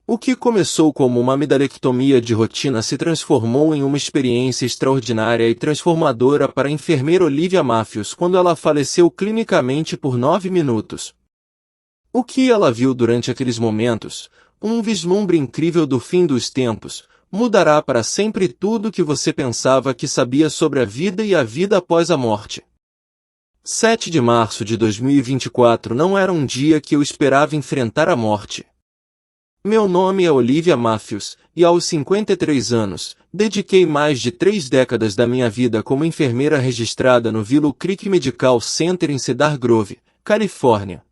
O que começou como uma amidalectomia de rotina se transformou em uma experiência extraordinária e transformadora para a enfermeira Olivia Matthews quando ela faleceu clinicamente por 9 minutos. O que ela viu durante aqueles momentos, um vislumbre incrível do fim dos tempos, mudará para sempre tudo o que você pensava que sabia sobre a vida e a vida após a morte. 7 de março de 2024 não era um dia que eu esperava enfrentar a morte. Meu nome é Olivia Matthews, e aos 53 anos, dediquei mais de 3 décadas da minha vida como enfermeira registrada no Willow Creek Medical Center em Cedar Grove, Califórnia.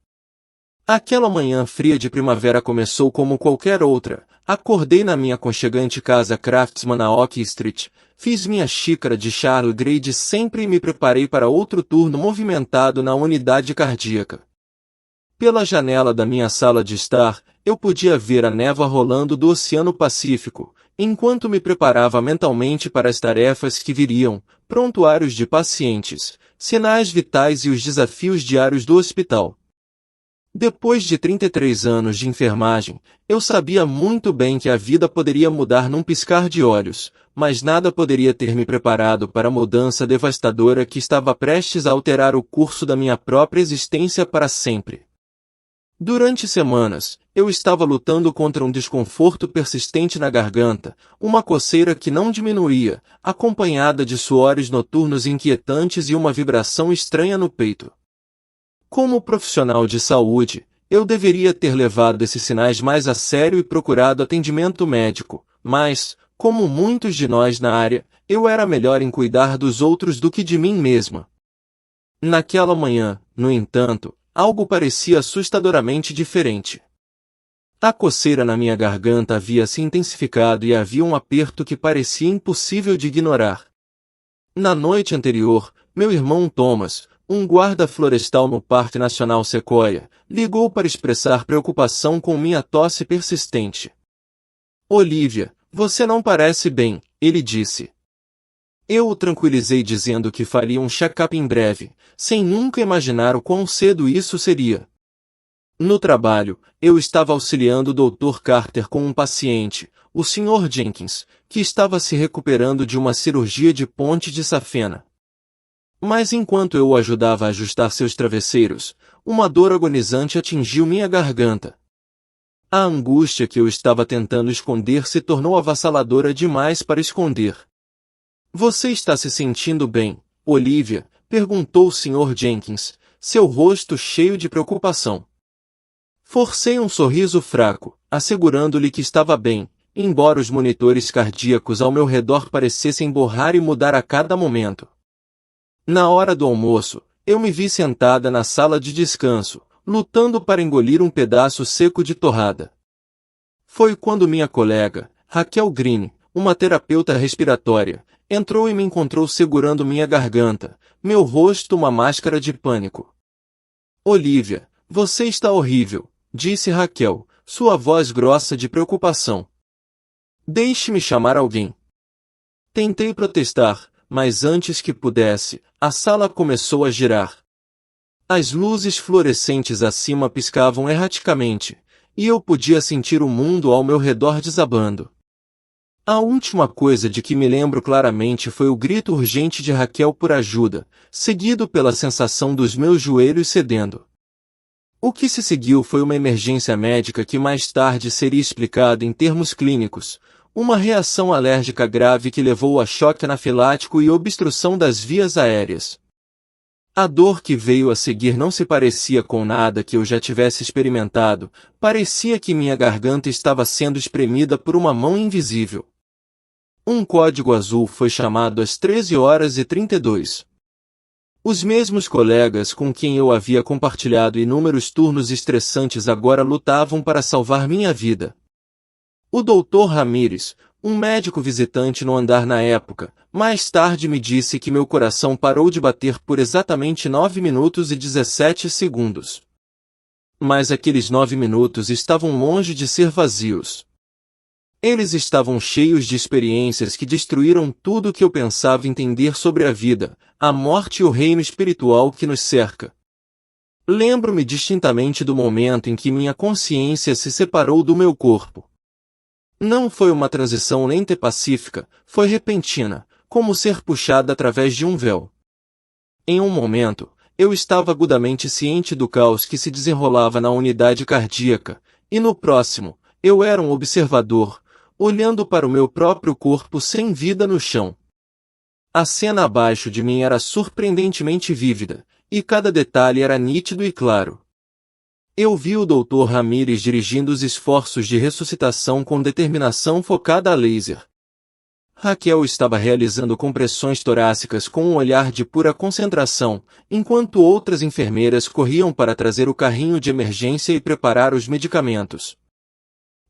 Aquela manhã fria de primavera começou como qualquer outra. Acordei na minha aconchegante casa Craftsman na Oak Street, fiz minha xícara de chá Earl Grey de sempre e me preparei para outro turno movimentado na unidade cardíaca. Pela janela da minha sala de estar, eu podia ver a névoa rolando do Oceano Pacífico, enquanto me preparava mentalmente para as tarefas que viriam, prontuários de pacientes, sinais vitais e os desafios diários do hospital. Depois de 33 anos de enfermagem, eu sabia muito bem que a vida poderia mudar num piscar de olhos, mas nada poderia ter me preparado para a mudança devastadora que estava prestes a alterar o curso da minha própria existência para sempre. Durante semanas, eu estava lutando contra um desconforto persistente na garganta, uma coceira que não diminuía, acompanhada de suores noturnos inquietantes e uma vibração estranha no peito. Como profissional de saúde, eu deveria ter levado esses sinais mais a sério e procurado atendimento médico, mas, como muitos de nós na área, eu era melhor em cuidar dos outros do que de mim mesma. Naquela manhã, no entanto, algo parecia assustadoramente diferente. A coceira na minha garganta havia se intensificado e havia um aperto que parecia impossível de ignorar. Na noite anterior, meu irmão Thomas, um guarda florestal no Parque Nacional Sequoia, ligou para expressar preocupação com minha tosse persistente. "Olivia, você não parece bem", ele disse. Eu o tranquilizei dizendo que faria um check-up em breve, sem nunca imaginar o quão cedo isso seria. No trabalho, eu estava auxiliando o Dr. Carter com um paciente, o Sr. Jenkins, que estava se recuperando de uma cirurgia de ponte de safena. Mas enquanto eu o ajudava a ajustar seus travesseiros, uma dor agonizante atingiu minha garganta. A angústia que eu estava tentando esconder se tornou avassaladora demais para esconder. "Você está se sentindo bem, Olivia?", perguntou o Sr. Jenkins, seu rosto cheio de preocupação. Forcei um sorriso fraco, assegurando-lhe que estava bem, embora os monitores cardíacos ao meu redor parecessem borrar e mudar a cada momento. Na hora do almoço, eu me vi sentada na sala de descanso, lutando para engolir um pedaço seco de torrada. Foi quando minha colega, Raquel Green, uma terapeuta respiratória, entrou e me encontrou segurando minha garganta, meu rosto uma máscara de pânico. "Olivia, você está horrível", disse Raquel, sua voz grossa de preocupação. "Deixe-me chamar alguém." Tentei protestar, mas antes que pudesse, a sala começou a girar. As luzes fluorescentes acima piscavam erraticamente, e eu podia sentir o mundo ao meu redor desabando. A última coisa de que me lembro claramente foi o grito urgente de Raquel por ajuda, seguido pela sensação dos meus joelhos cedendo. O que se seguiu foi uma emergência médica que mais tarde seria explicada em termos clínicos, uma reação alérgica grave que levou a choque anafilático e obstrução das vias aéreas. A dor que veio a seguir não se parecia com nada que eu já tivesse experimentado, parecia que minha garganta estava sendo espremida por uma mão invisível. Um código azul foi chamado às 13h32. Os mesmos colegas com quem eu havia compartilhado inúmeros turnos estressantes agora lutavam para salvar minha vida. O Dr. Ramírez, um médico visitante no andar na época, mais tarde me disse que meu coração parou de bater por exatamente 9 minutos e 17 segundos. Mas aqueles 9 minutos estavam longe de ser vazios. Eles estavam cheios de experiências que destruíram tudo o que eu pensava entender sobre a vida, a morte e o reino espiritual que nos cerca. Lembro-me distintamente do momento em que minha consciência se separou do meu corpo. Não foi uma transição lenta e pacífica, foi repentina, como ser puxada através de um véu. Em um momento, eu estava agudamente ciente do caos que se desenrolava na unidade cardíaca, e no próximo, eu era um observador, olhando para o meu próprio corpo sem vida no chão. A cena abaixo de mim era surpreendentemente vívida, e cada detalhe era nítido e claro. Eu vi o Dr. Ramírez dirigindo os esforços de ressuscitação com determinação focada a laser. Raquel estava realizando compressões torácicas com um olhar de pura concentração, enquanto outras enfermeiras corriam para trazer o carrinho de emergência e preparar os medicamentos.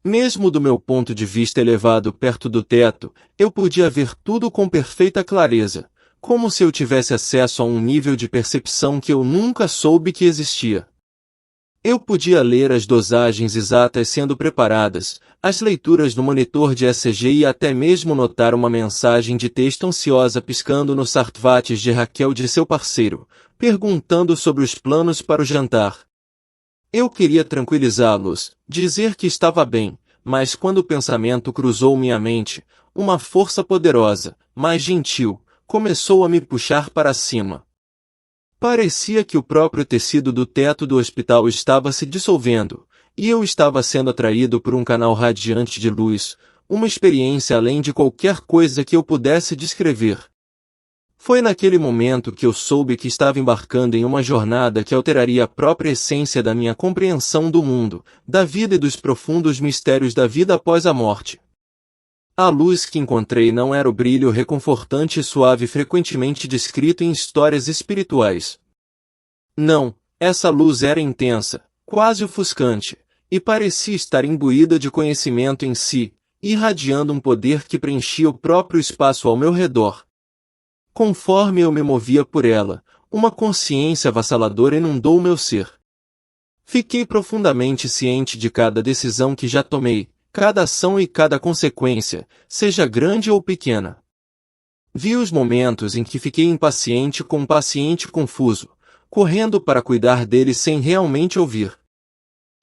Mesmo do meu ponto de vista elevado perto do teto, eu podia ver tudo com perfeita clareza, como se eu tivesse acesso a um nível de percepção que eu nunca soube que existia. Eu podia ler as dosagens exatas sendo preparadas, as leituras no monitor de ECG e até mesmo notar uma mensagem de texto ansiosa piscando no smartwatch de Raquel de seu parceiro, perguntando sobre os planos para o jantar. Eu queria tranquilizá-los, dizer que estava bem, mas quando o pensamento cruzou minha mente, uma força poderosa, mais gentil, começou a me puxar para cima. Parecia que o próprio tecido do teto do hospital estava se dissolvendo, e eu estava sendo atraído por um canal radiante de luz, uma experiência além de qualquer coisa que eu pudesse descrever. Foi naquele momento que eu soube que estava embarcando em uma jornada que alteraria a própria essência da minha compreensão do mundo, da vida e dos profundos mistérios da vida após a morte. A luz que encontrei não era o brilho reconfortante e suave frequentemente descrito em histórias espirituais. Não, essa luz era intensa, quase ofuscante, e parecia estar imbuída de conhecimento em si, irradiando um poder que preenchia o próprio espaço ao meu redor. Conforme eu me movia por ela, uma consciência avassaladora inundou meu ser. Fiquei profundamente ciente de cada decisão que já tomei, cada ação e cada consequência, seja grande ou pequena. Vi os momentos em que fiquei impaciente com um paciente confuso, correndo para cuidar dele sem realmente ouvir.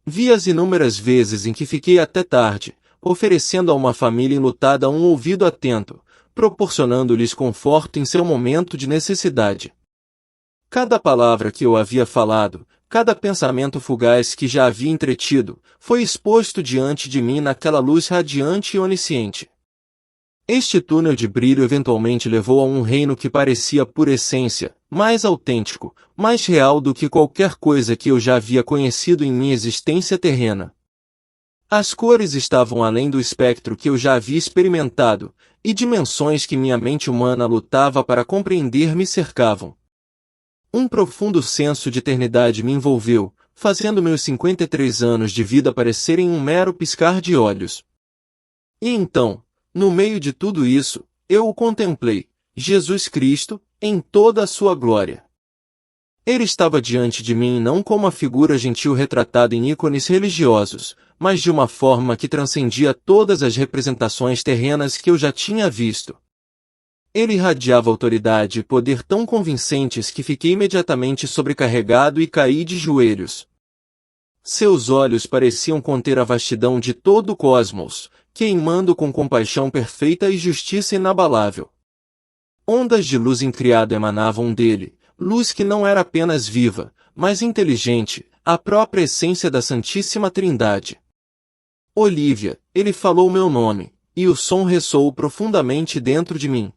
Vi as inúmeras vezes em que fiquei até tarde, oferecendo a uma família enlutada um ouvido atento, proporcionando-lhes conforto em seu momento de necessidade. Cada palavra que eu havia falado, cada pensamento fugaz que já havia entretido, foi exposto diante de mim naquela luz radiante e onisciente. Este túnel de brilho eventualmente levou a um reino que parecia por essência, mais autêntico, mais real do que qualquer coisa que eu já havia conhecido em minha existência terrena. As cores estavam além do espectro que eu já havia experimentado, e dimensões que minha mente humana lutava para compreender me cercavam. Um profundo senso de eternidade me envolveu, fazendo meus 53 anos de vida parecerem um mero piscar de olhos. E então, no meio de tudo isso, eu o contemplei, Jesus Cristo, em toda a sua glória. Ele estava diante de mim não como a figura gentil retratada em ícones religiosos, mas de uma forma que transcendia todas as representações terrenas que eu já tinha visto. Ele irradiava autoridade e poder tão convincentes que fiquei imediatamente sobrecarregado e caí de joelhos. Seus olhos pareciam conter a vastidão de todo o cosmos, queimando com compaixão perfeita e justiça inabalável. Ondas de luz incriada emanavam dele, luz que não era apenas viva, mas inteligente, a própria essência da Santíssima Trindade. Olívia, ele falou meu nome, e o som ressoou profundamente dentro de mim.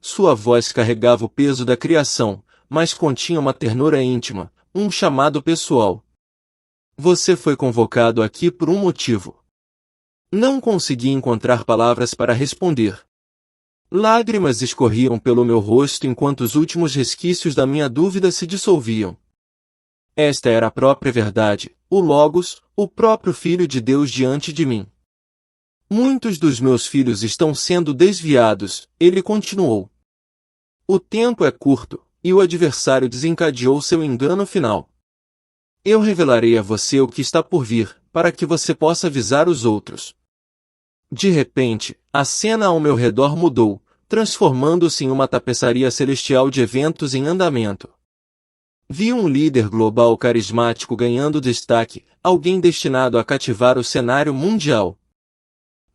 Sua voz carregava o peso da criação, mas continha uma ternura íntima, um chamado pessoal. Você foi convocado aqui por um motivo. Não consegui encontrar palavras para responder. Lágrimas escorriam pelo meu rosto enquanto os últimos resquícios da minha dúvida se dissolviam. Esta era a própria verdade, o Logos, o próprio Filho de Deus diante de mim. Muitos dos meus filhos estão sendo desviados, ele continuou. O tempo é curto, e o adversário desencadeou seu engano final. Eu revelarei a você o que está por vir, para que você possa avisar os outros. De repente, a cena ao meu redor mudou, transformando-se em uma tapeçaria celestial de eventos em andamento. Vi um líder global carismático ganhando destaque, alguém destinado a cativar o cenário mundial.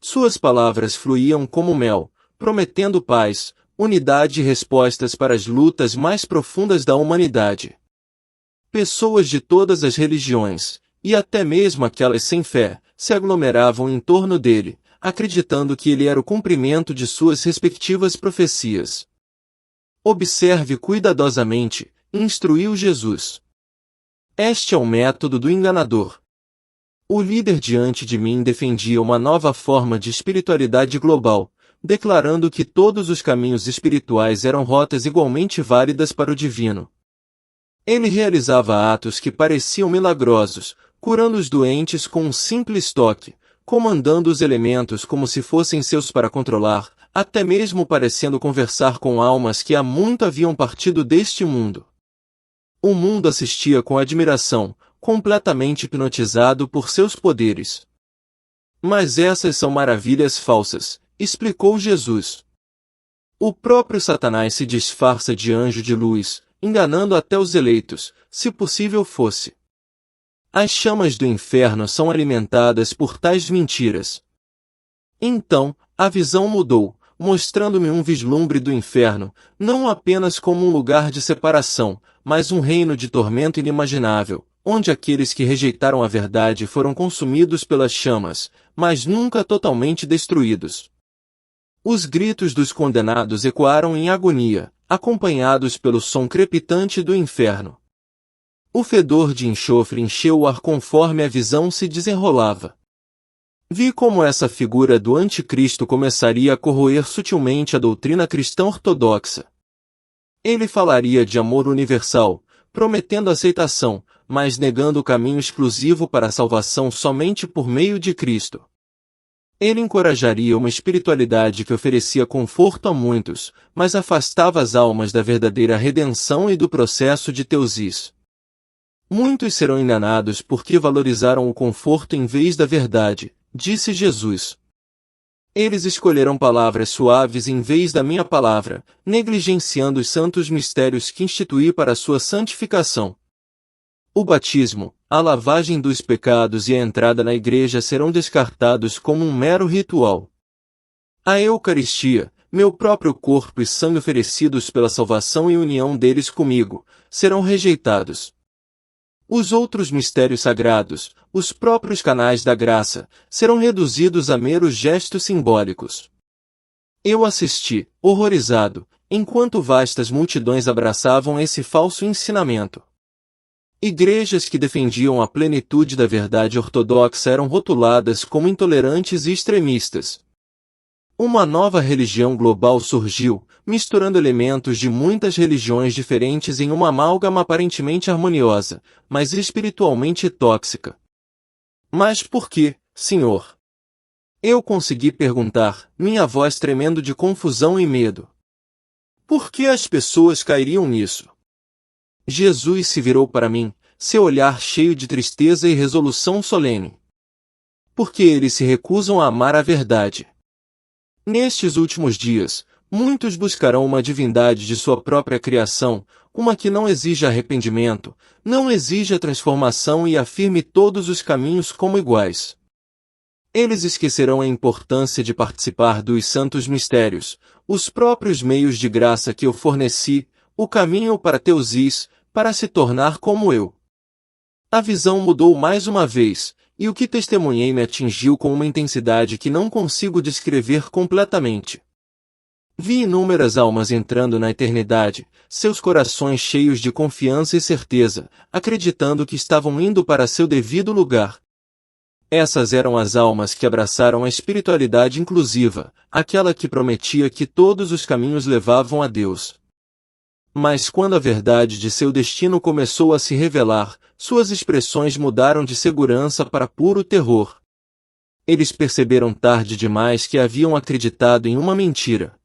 Suas palavras fluíam como mel, prometendo paz, unidade e respostas para as lutas mais profundas da humanidade. Pessoas de todas as religiões, e até mesmo aquelas sem fé, se aglomeravam em torno dele, acreditando que ele era o cumprimento de suas respectivas profecias. Observe cuidadosamente, instruiu Jesus. Este é o método do enganador. O líder diante de mim defendia uma nova forma de espiritualidade global, declarando que todos os caminhos espirituais eram rotas igualmente válidas para o divino. Ele realizava atos que pareciam milagrosos, curando os doentes com um simples toque, comandando os elementos como se fossem seus para controlar, até mesmo parecendo conversar com almas que há muito haviam partido deste mundo. O mundo assistia com admiração, completamente hipnotizado por seus poderes. Mas essas são maravilhas falsas, explicou Jesus. O próprio Satanás se disfarça de anjo de luz, enganando até os eleitos, se possível fosse. As chamas do inferno são alimentadas por tais mentiras. Então, a visão mudou, mostrando-me um vislumbre do inferno, não apenas como um lugar de separação, mas um reino de tormento inimaginável, onde aqueles que rejeitaram a verdade foram consumidos pelas chamas, mas nunca totalmente destruídos. Os gritos dos condenados ecoaram em agonia, acompanhados pelo som crepitante do inferno. O fedor de enxofre encheu o ar conforme a visão se desenrolava. Vi como essa figura do anticristo começaria a corroer sutilmente a doutrina cristã ortodoxa. Ele falaria de amor universal, prometendo aceitação, mas negando o caminho exclusivo para a salvação somente por meio de Cristo. Ele encorajaria uma espiritualidade que oferecia conforto a muitos, mas afastava as almas da verdadeira redenção e do processo de teosis. Muitos serão enganados porque valorizaram o conforto em vez da verdade, disse Jesus. Eles escolheram palavras suaves em vez da minha palavra, negligenciando os santos mistérios que instituí para a sua santificação. O batismo, a lavagem dos pecados e a entrada na igreja serão descartados como um mero ritual. A Eucaristia, meu próprio corpo e sangue oferecidos pela salvação e união deles comigo, serão rejeitados. Os outros mistérios sagrados, os próprios canais da graça, serão reduzidos a meros gestos simbólicos. Eu assisti, horrorizado, enquanto vastas multidões abraçavam esse falso ensinamento. Igrejas que defendiam a plenitude da verdade ortodoxa eram rotuladas como intolerantes e extremistas. Uma nova religião global surgiu, misturando elementos de muitas religiões diferentes em uma amálgama aparentemente harmoniosa, mas espiritualmente tóxica. Mas por que, Senhor? Eu consegui perguntar, minha voz tremendo de confusão e medo. Por que as pessoas cairiam nisso? Jesus se virou para mim, seu olhar cheio de tristeza e resolução solene. Porque eles se recusam a amar a verdade. Nestes últimos dias, muitos buscarão uma divindade de sua própria criação, uma que não exija arrependimento, não exija transformação e afirme todos os caminhos como iguais. Eles esquecerão a importância de participar dos santos mistérios, os próprios meios de graça que eu forneci, o caminho para Teosis, para se tornar como eu. A visão mudou mais uma vez, e o que testemunhei me atingiu com uma intensidade que não consigo descrever completamente. Vi inúmeras almas entrando na eternidade, seus corações cheios de confiança e certeza, acreditando que estavam indo para seu devido lugar. Essas eram as almas que abraçaram a espiritualidade inclusiva, aquela que prometia que todos os caminhos levavam a Deus. Mas quando a verdade de seu destino começou a se revelar, suas expressões mudaram de segurança para puro terror. Eles perceberam tarde demais que haviam acreditado em uma mentira.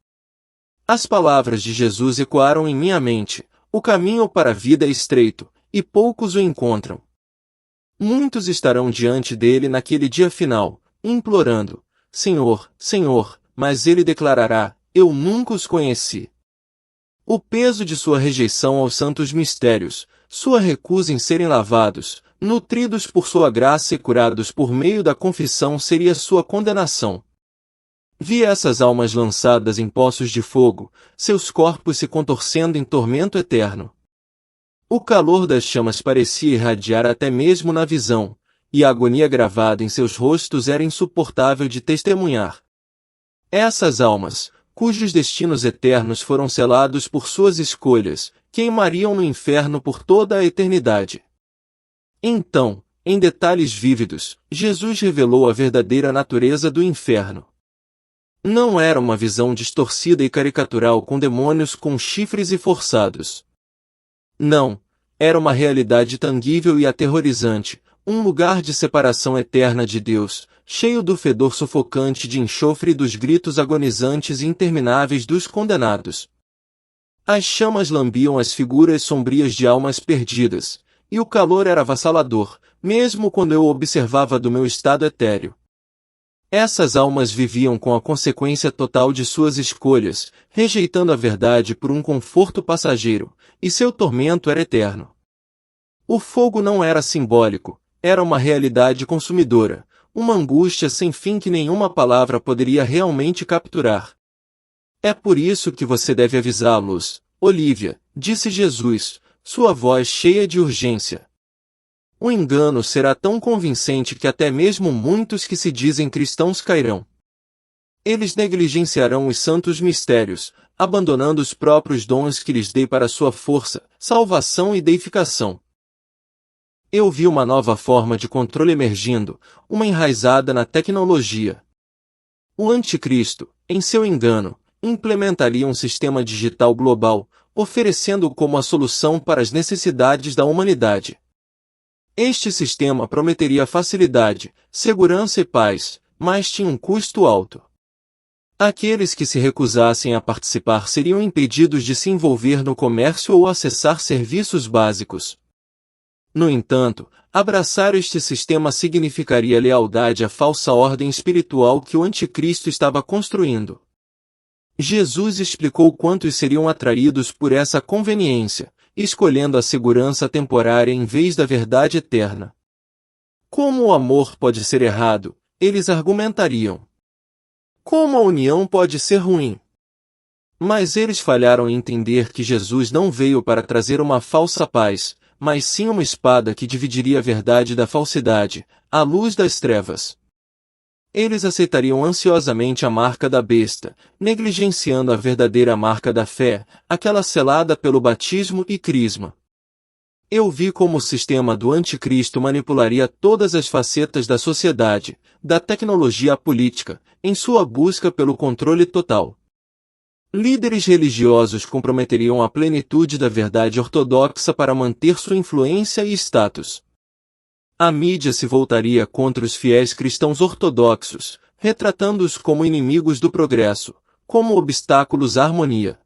As palavras de Jesus ecoaram em minha mente, o caminho para a vida é estreito, e poucos o encontram. Muitos estarão diante dele naquele dia final, implorando, Senhor, Senhor, mas ele declarará, eu nunca os conheci. O peso de sua rejeição aos santos mistérios, sua recusa em serem lavados, nutridos por sua graça e curados por meio da confissão seria sua condenação. Vi essas almas lançadas em poços de fogo, seus corpos se contorcendo em tormento eterno. O calor das chamas parecia irradiar até mesmo na visão, e a agonia gravada em seus rostos era insuportável de testemunhar. Essas almas, cujos destinos eternos foram selados por suas escolhas, queimariam no inferno por toda a eternidade. Então, em detalhes vívidos, Jesus revelou a verdadeira natureza do inferno. Não era uma visão distorcida e caricatural com demônios com chifres e forçados. Não, era uma realidade tangível e aterrorizante, um lugar de separação eterna de Deus, cheio do fedor sufocante de enxofre e dos gritos agonizantes e intermináveis dos condenados. As chamas lambiam as figuras sombrias de almas perdidas, e o calor era avassalador, mesmo quando eu observava do meu estado etéreo. Essas almas viviam com a consequência total de suas escolhas, rejeitando a verdade por um conforto passageiro, e seu tormento era eterno. O fogo não era simbólico, era uma realidade consumidora, uma angústia sem fim que nenhuma palavra poderia realmente capturar. É por isso que você deve avisá-los, Olívia, disse Jesus, sua voz cheia de urgência. O engano será tão convincente que até mesmo muitos que se dizem cristãos cairão. Eles negligenciarão os santos mistérios, abandonando os próprios dons que lhes dei para sua força, salvação e deificação. Eu vi uma nova forma de controle emergindo, uma enraizada na tecnologia. O anticristo, em seu engano, implementaria um sistema digital global, oferecendo como a solução para as necessidades da humanidade. Este sistema prometeria facilidade, segurança e paz, mas tinha um custo alto. Aqueles que se recusassem a participar seriam impedidos de se envolver no comércio ou acessar serviços básicos. No entanto, abraçar este sistema significaria lealdade à falsa ordem espiritual que o anticristo estava construindo. Jesus explicou quantos seriam atraídos por essa conveniência, escolhendo a segurança temporária em vez da verdade eterna. Como o amor pode ser errado, eles argumentariam. Como a união pode ser ruim? Mas eles falharam em entender que Jesus não veio para trazer uma falsa paz, mas sim uma espada que dividiria a verdade da falsidade, a luz das trevas. Eles aceitariam ansiosamente a marca da besta, negligenciando a verdadeira marca da fé, aquela selada pelo batismo e crisma. Eu vi como o sistema do anticristo manipularia todas as facetas da sociedade, da tecnologia à política, em sua busca pelo controle total. Líderes religiosos comprometeriam a plenitude da verdade ortodoxa para manter sua influência e status. A mídia se voltaria contra os fiéis cristãos ortodoxos, retratando-os como inimigos do progresso, como obstáculos à harmonia.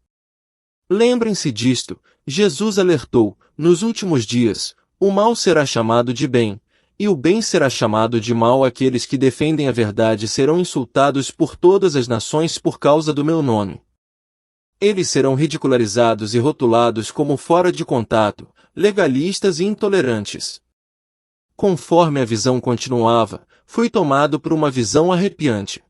Lembrem-se disto, Jesus alertou, nos últimos dias, o mal será chamado de bem, e o bem será chamado de mal. Aqueles que defendem a verdade serão insultados por todas as nações por causa do meu nome. Eles serão ridicularizados e rotulados como fora de contato, legalistas e intolerantes. Conforme a visão continuava, fui tomado por uma visão arrepiante.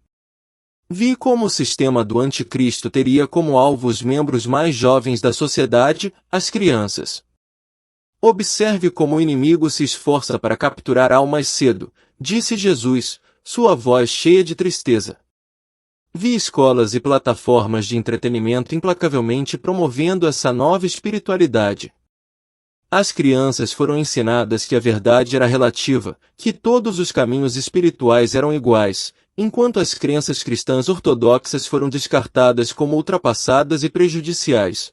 Vi como o sistema do anticristo teria como alvo os membros mais jovens da sociedade, as crianças. Observe como o inimigo se esforça para capturar almas cedo, disse Jesus, sua voz cheia de tristeza. Vi escolas e plataformas de entretenimento implacavelmente promovendo essa nova espiritualidade. As crianças foram ensinadas que a verdade era relativa, que todos os caminhos espirituais eram iguais, enquanto as crenças cristãs ortodoxas foram descartadas como ultrapassadas e prejudiciais.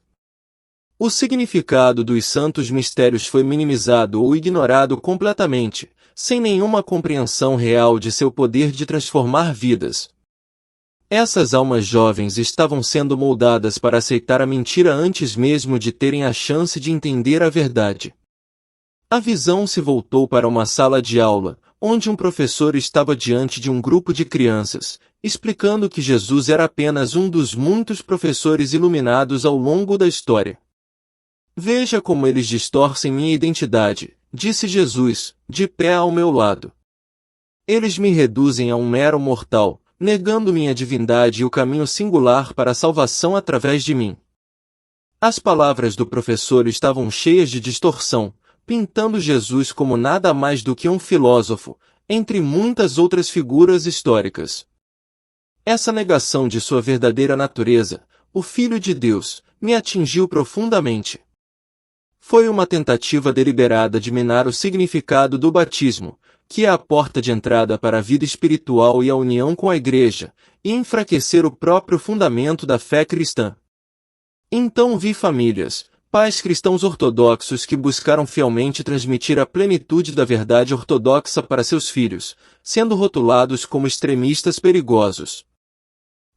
O significado dos santos mistérios foi minimizado ou ignorado completamente, sem nenhuma compreensão real de seu poder de transformar vidas. Essas almas jovens estavam sendo moldadas para aceitar a mentira antes mesmo de terem a chance de entender a verdade. A visão se voltou para uma sala de aula, onde um professor estava diante de um grupo de crianças, explicando que Jesus era apenas um dos muitos professores iluminados ao longo da história. Veja como eles distorcem minha identidade, disse Jesus, de pé ao meu lado. Eles me reduzem a um mero mortal, negando minha divindade e o caminho singular para a salvação através de mim. As palavras do professor estavam cheias de distorção, pintando Jesus como nada mais do que um filósofo, entre muitas outras figuras históricas. Essa negação de sua verdadeira natureza, o Filho de Deus, me atingiu profundamente. Foi uma tentativa deliberada de minar o significado do batismo, que é a porta de entrada para a vida espiritual e a união com a Igreja, e enfraquecer o próprio fundamento da fé cristã. Então vi famílias, pais cristãos ortodoxos que buscaram fielmente transmitir a plenitude da verdade ortodoxa para seus filhos, sendo rotulados como extremistas perigosos.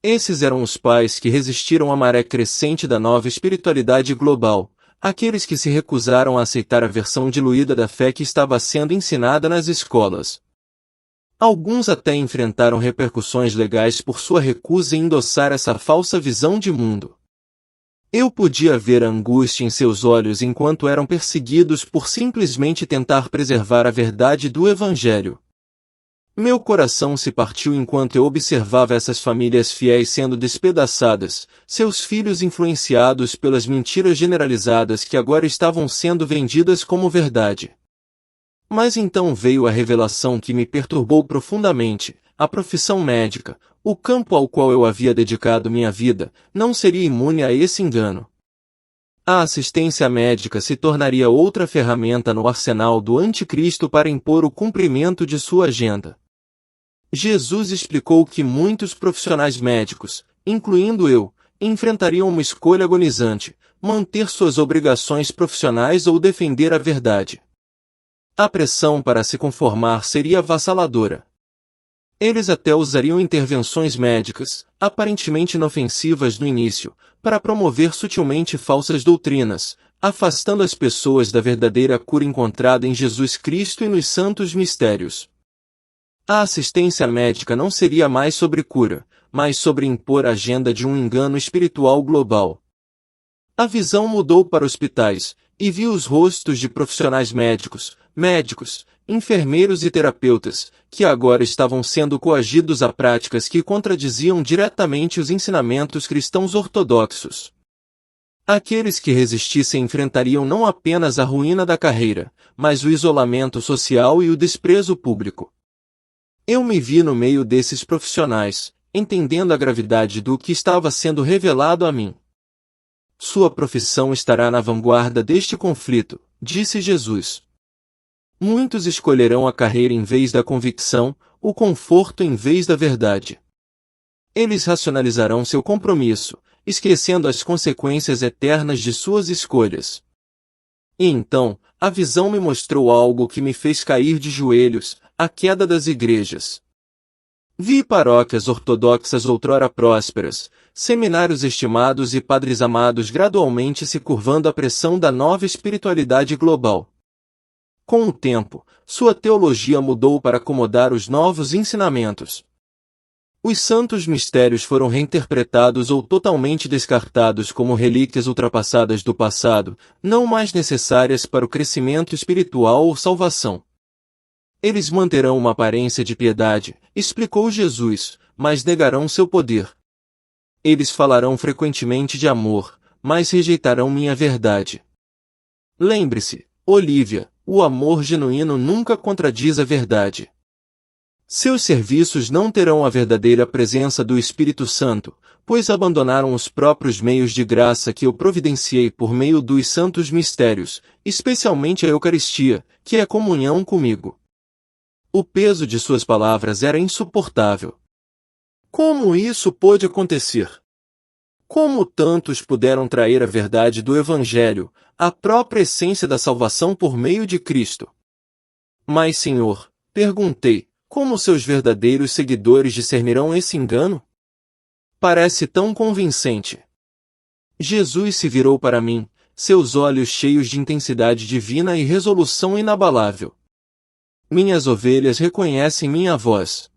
Esses eram os pais que resistiram à maré crescente da nova espiritualidade global, aqueles que se recusaram a aceitar a versão diluída da fé que estava sendo ensinada nas escolas. Alguns até enfrentaram repercussões legais por sua recusa em endossar essa falsa visão de mundo. Eu podia ver a angústia em seus olhos enquanto eram perseguidos por simplesmente tentar preservar a verdade do Evangelho. Meu coração se partiu enquanto eu observava essas famílias fiéis sendo despedaçadas, seus filhos influenciados pelas mentiras generalizadas que agora estavam sendo vendidas como verdade. Mas então veio a revelação que me perturbou profundamente: a profissão médica, o campo ao qual eu havia dedicado minha vida, não seria imune a esse engano. A assistência médica se tornaria outra ferramenta no arsenal do anticristo para impor o cumprimento de sua agenda. Jesus explicou que muitos profissionais médicos, incluindo eu, enfrentariam uma escolha agonizante: manter suas obrigações profissionais ou defender a verdade. A pressão para se conformar seria avassaladora. Eles até usariam intervenções médicas, aparentemente inofensivas no início, para promover sutilmente falsas doutrinas, afastando as pessoas da verdadeira cura encontrada em Jesus Cristo e nos santos mistérios. A assistência médica não seria mais sobre cura, mas sobre impor a agenda de um engano espiritual global. A visão mudou para hospitais, e vi os rostos de profissionais médicos, enfermeiros e terapeutas, que agora estavam sendo coagidos a práticas que contradiziam diretamente os ensinamentos cristãos ortodoxos. Aqueles que resistissem enfrentariam não apenas a ruína da carreira, mas o isolamento social e o desprezo público. Eu me vi no meio desses profissionais, entendendo a gravidade do que estava sendo revelado a mim. Sua profissão estará na vanguarda deste conflito, disse Jesus. Muitos escolherão a carreira em vez da convicção, o conforto em vez da verdade. Eles racionalizarão seu compromisso, esquecendo as consequências eternas de suas escolhas. E então, a visão me mostrou algo que me fez cair de joelhos: a queda das igrejas. Vi paróquias ortodoxas outrora prósperas, seminários estimados e padres amados gradualmente se curvando à pressão da nova espiritualidade global. Com o tempo, sua teologia mudou para acomodar os novos ensinamentos. Os santos mistérios foram reinterpretados ou totalmente descartados como relíquias ultrapassadas do passado, não mais necessárias para o crescimento espiritual ou salvação. Eles manterão uma aparência de piedade, explicou Jesus, mas negarão seu poder. Eles falarão frequentemente de amor, mas rejeitarão minha verdade. Lembre-se, Olívia, o amor genuíno nunca contradiz a verdade. Seus serviços não terão a verdadeira presença do Espírito Santo, pois abandonaram os próprios meios de graça que eu providenciei por meio dos santos mistérios, especialmente a Eucaristia, que é comunhão comigo. O peso de suas palavras era insuportável. Como isso pôde acontecer? Como tantos puderam trair a verdade do Evangelho, a própria essência da salvação por meio de Cristo? Mas, Senhor, perguntei, como seus verdadeiros seguidores discernirão esse engano? Parece tão convincente. Jesus se virou para mim, seus olhos cheios de intensidade divina e resolução inabalável. Minhas ovelhas reconhecem minha voz.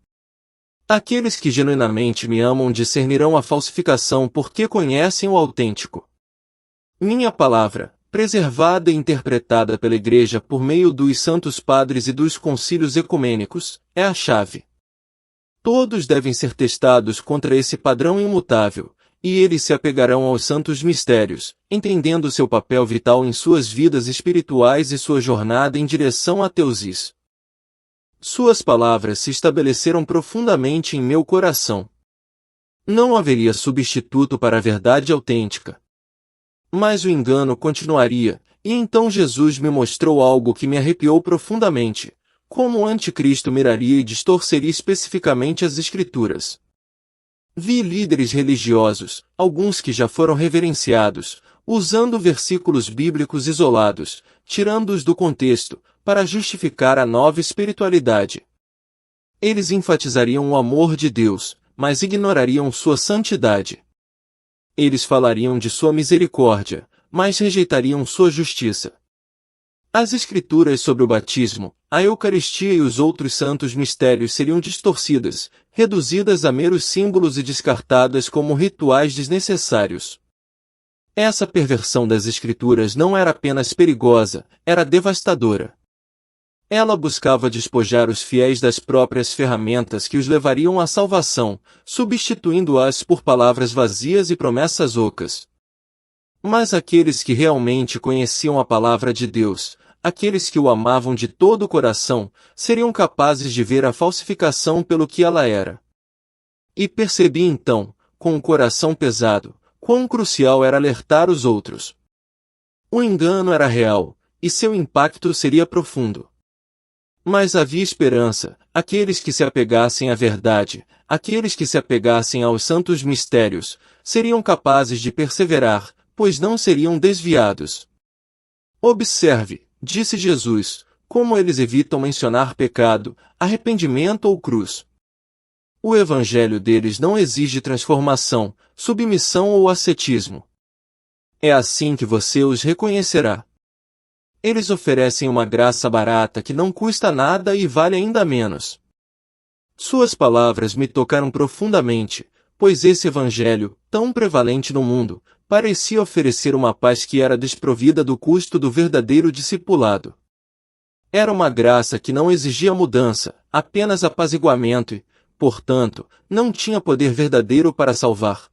Aqueles que genuinamente me amam discernirão a falsificação porque conhecem o autêntico. Minha palavra, preservada e interpretada pela Igreja por meio dos santos padres e dos concílios ecumênicos, é a chave. Todos devem ser testados contra esse padrão imutável, e eles se apegarão aos santos mistérios, entendendo seu papel vital em suas vidas espirituais e sua jornada em direção à Teosis. Suas palavras se estabeleceram profundamente em meu coração. Não haveria substituto para a verdade autêntica. Mas o engano continuaria, e então Jesus me mostrou algo que me arrepiou profundamente, como o anticristo miraria e distorceria especificamente as Escrituras. Vi líderes religiosos, alguns que já foram reverenciados, usando versículos bíblicos isolados, tirando-os do contexto, para justificar a nova espiritualidade. Eles enfatizariam o amor de Deus, mas ignorariam sua santidade. Eles falariam de sua misericórdia, mas rejeitariam sua justiça. As Escrituras sobre o batismo, a Eucaristia e os outros santos mistérios seriam distorcidas, reduzidas a meros símbolos e descartadas como rituais desnecessários. Essa perversão das Escrituras não era apenas perigosa, era devastadora. Ela buscava despojar os fiéis das próprias ferramentas que os levariam à salvação, substituindo-as por palavras vazias e promessas ocas. Mas aqueles que realmente conheciam a palavra de Deus, aqueles que o amavam de todo o coração, seriam capazes de ver a falsificação pelo que ela era. E percebi então, com o coração pesado, quão crucial era alertar os outros. O engano era real, e seu impacto seria profundo. Mas havia esperança, aqueles que se apegassem à verdade, aqueles que se apegassem aos santos mistérios, seriam capazes de perseverar, pois não seriam desviados. Observe, disse Jesus, como eles evitam mencionar pecado, arrependimento ou cruz. O evangelho deles não exige transformação, submissão ou ascetismo. É assim que você os reconhecerá. Eles oferecem uma graça barata que não custa nada e vale ainda menos. Suas palavras me tocaram profundamente, pois esse evangelho, tão prevalente no mundo, parecia oferecer uma paz que era desprovida do custo do verdadeiro discipulado. Era uma graça que não exigia mudança, apenas apaziguamento e, portanto, não tinha poder verdadeiro para salvar.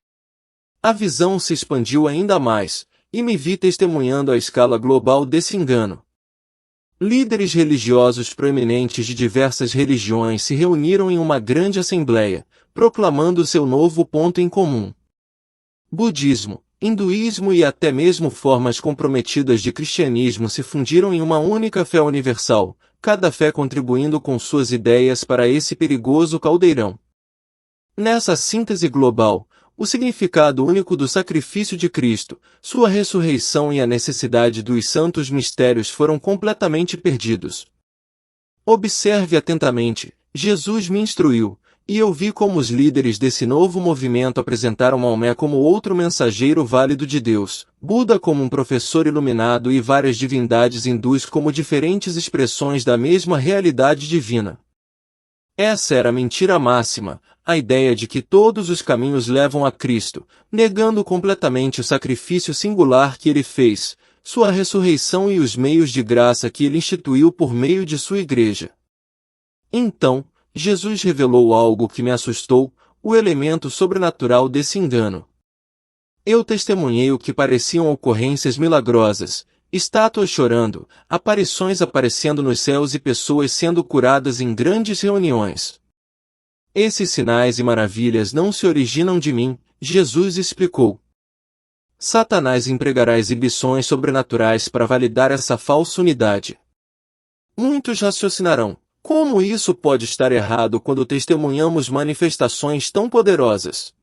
A visão se expandiu ainda mais, e me vi testemunhando a escala global desse engano. Líderes religiosos proeminentes de diversas religiões se reuniram em uma grande assembleia, proclamando seu novo ponto em comum. Budismo, hinduísmo e até mesmo formas comprometidas de cristianismo se fundiram em uma única fé universal, cada fé contribuindo com suas ideias para esse perigoso caldeirão. Nessa síntese global, o significado único do sacrifício de Cristo, sua ressurreição e a necessidade dos santos mistérios foram completamente perdidos. Observe atentamente, Jesus me instruiu, e eu vi como os líderes desse novo movimento apresentaram Maomé como outro mensageiro válido de Deus, Buda como um professor iluminado e várias divindades hindus como diferentes expressões da mesma realidade divina. Essa era a mentira máxima, a ideia de que todos os caminhos levam a Cristo, negando completamente o sacrifício singular que ele fez, sua ressurreição e os meios de graça que ele instituiu por meio de sua igreja. Então, Jesus revelou algo que me assustou, o elemento sobrenatural desse engano. Eu testemunhei o que pareciam ocorrências milagrosas, estátuas chorando, aparições aparecendo nos céus e pessoas sendo curadas em grandes reuniões. Esses sinais e maravilhas não se originam de mim, Jesus explicou. Satanás empregará exibições sobrenaturais para validar essa falsa unidade. Muitos raciocinarão, como isso pode estar errado quando testemunhamos manifestações tão poderosas?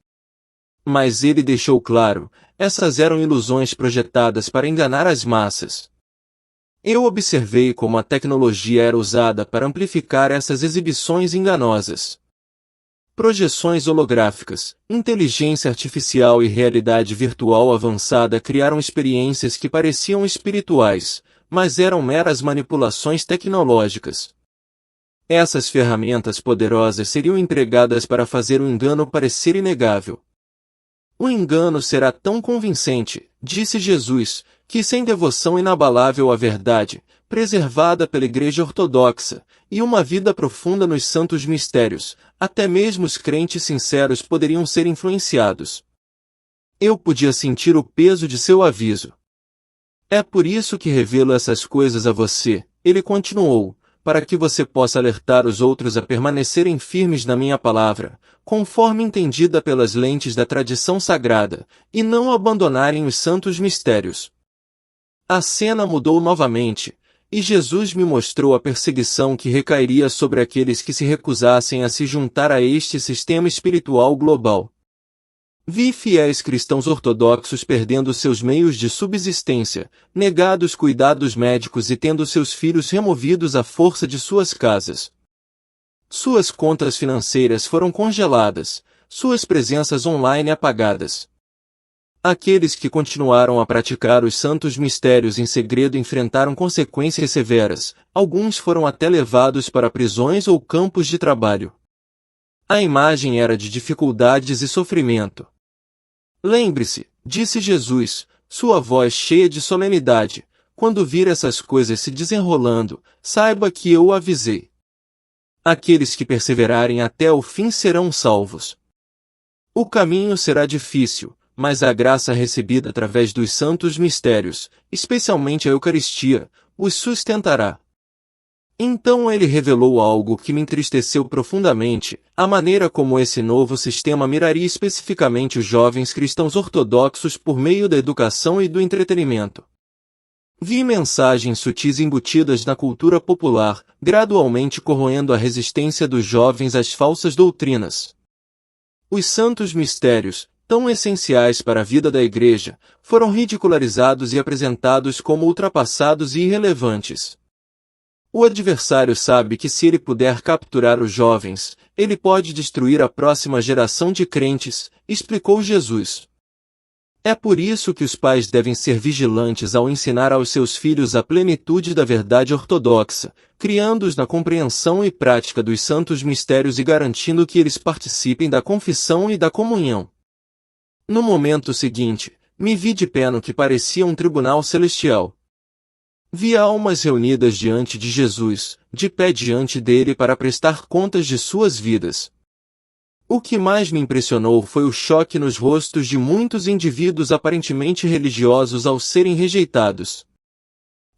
Mas ele deixou claro, essas eram ilusões projetadas para enganar as massas. Eu observei como a tecnologia era usada para amplificar essas exibições enganosas. Projeções holográficas, inteligência artificial e realidade virtual avançada criaram experiências que pareciam espirituais, mas eram meras manipulações tecnológicas. Essas ferramentas poderosas seriam empregadas para fazer o engano parecer inegável. O engano será tão convincente, disse Jesus, que sem devoção inabalável à verdade, preservada pela Igreja Ortodoxa, e uma vida profunda nos santos mistérios, até mesmo os crentes sinceros poderiam ser influenciados. Eu podia sentir o peso de seu aviso. É por isso que revelo essas coisas a você, ele continuou, para que você possa alertar os outros a permanecerem firmes na minha palavra, conforme entendida pelas lentes da tradição sagrada, e não abandonarem os santos mistérios. A cena mudou novamente, e Jesus me mostrou a perseguição que recairia sobre aqueles que se recusassem a se juntar a este sistema espiritual global. Vi fiéis cristãos ortodoxos perdendo seus meios de subsistência, negados cuidados médicos e tendo seus filhos removidos à força de suas casas. Suas contas financeiras foram congeladas, suas presenças online apagadas. Aqueles que continuaram a praticar os santos mistérios em segredo enfrentaram consequências severas, alguns foram até levados para prisões ou campos de trabalho. A imagem era de dificuldades e sofrimento. Lembre-se, disse Jesus, sua voz cheia de solenidade, quando vir essas coisas se desenrolando, saiba que eu o avisei. Aqueles que perseverarem até o fim serão salvos. O caminho será difícil, mas a graça recebida através dos santos mistérios, especialmente a Eucaristia, os sustentará. Então ele revelou algo que me entristeceu profundamente, a maneira como esse novo sistema miraria especificamente os jovens cristãos ortodoxos por meio da educação e do entretenimento. Vi mensagens sutis embutidas na cultura popular, gradualmente corroendo a resistência dos jovens às falsas doutrinas. Os santos mistérios, tão essenciais para a vida da Igreja, foram ridicularizados e apresentados como ultrapassados e irrelevantes. O adversário sabe que se ele puder capturar os jovens, ele pode destruir a próxima geração de crentes, explicou Jesus. É por isso que os pais devem ser vigilantes ao ensinar aos seus filhos a plenitude da verdade ortodoxa, criando-os na compreensão e prática dos santos mistérios e garantindo que eles participem da confissão e da comunhão. No momento seguinte, me vi de pé no que parecia um tribunal celestial. Vi almas reunidas diante de Jesus, de pé diante dele para prestar contas de suas vidas. O que mais me impressionou foi o choque nos rostos de muitos indivíduos aparentemente religiosos ao serem rejeitados.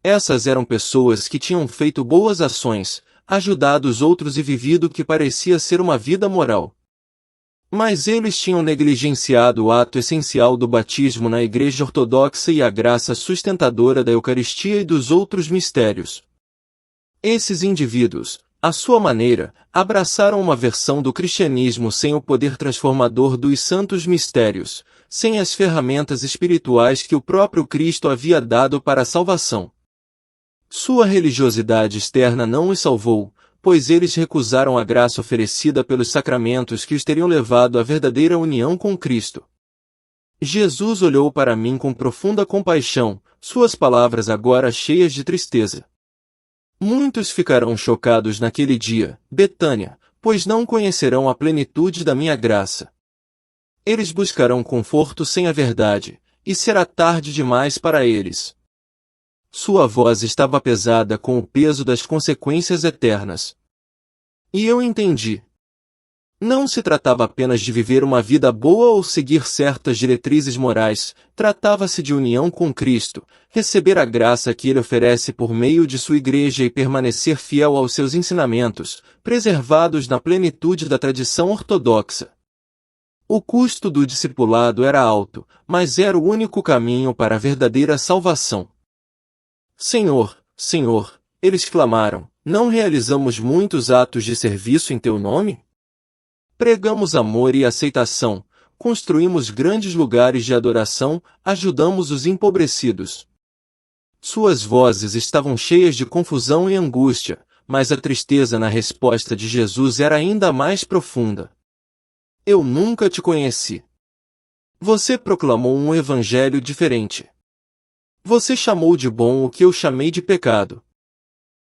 Essas eram pessoas que tinham feito boas ações, ajudado os outros e vivido o que parecia ser uma vida moral. Mas eles tinham negligenciado o ato essencial do batismo na Igreja Ortodoxa e a graça sustentadora da Eucaristia e dos outros mistérios. Esses indivíduos, à sua maneira, abraçaram uma versão do cristianismo sem o poder transformador dos santos mistérios, sem as ferramentas espirituais que o próprio Cristo havia dado para a salvação. Sua religiosidade externa não os salvou, pois eles recusaram a graça oferecida pelos sacramentos que os teriam levado à verdadeira união com Cristo. Jesus olhou para mim com profunda compaixão, suas palavras agora cheias de tristeza. Muitos ficarão chocados naquele dia, Betânia, pois não conhecerão a plenitude da minha graça. Eles buscarão conforto sem a verdade, e será tarde demais para eles. Sua voz estava pesada com o peso das consequências eternas. E eu entendi. Não se tratava apenas de viver uma vida boa ou seguir certas diretrizes morais, tratava-se de união com Cristo, receber a graça que Ele oferece por meio de sua Igreja e permanecer fiel aos seus ensinamentos, preservados na plenitude da tradição ortodoxa. O custo do discipulado era alto, mas era o único caminho para a verdadeira salvação. Senhor, Senhor, eles clamaram, não realizamos muitos atos de serviço em teu nome? Pregamos amor e aceitação, construímos grandes lugares de adoração, ajudamos os empobrecidos. Suas vozes estavam cheias de confusão e angústia, mas a tristeza na resposta de Jesus era ainda mais profunda. Eu nunca te conheci. Você proclamou um evangelho diferente. Você chamou de bom o que eu chamei de pecado.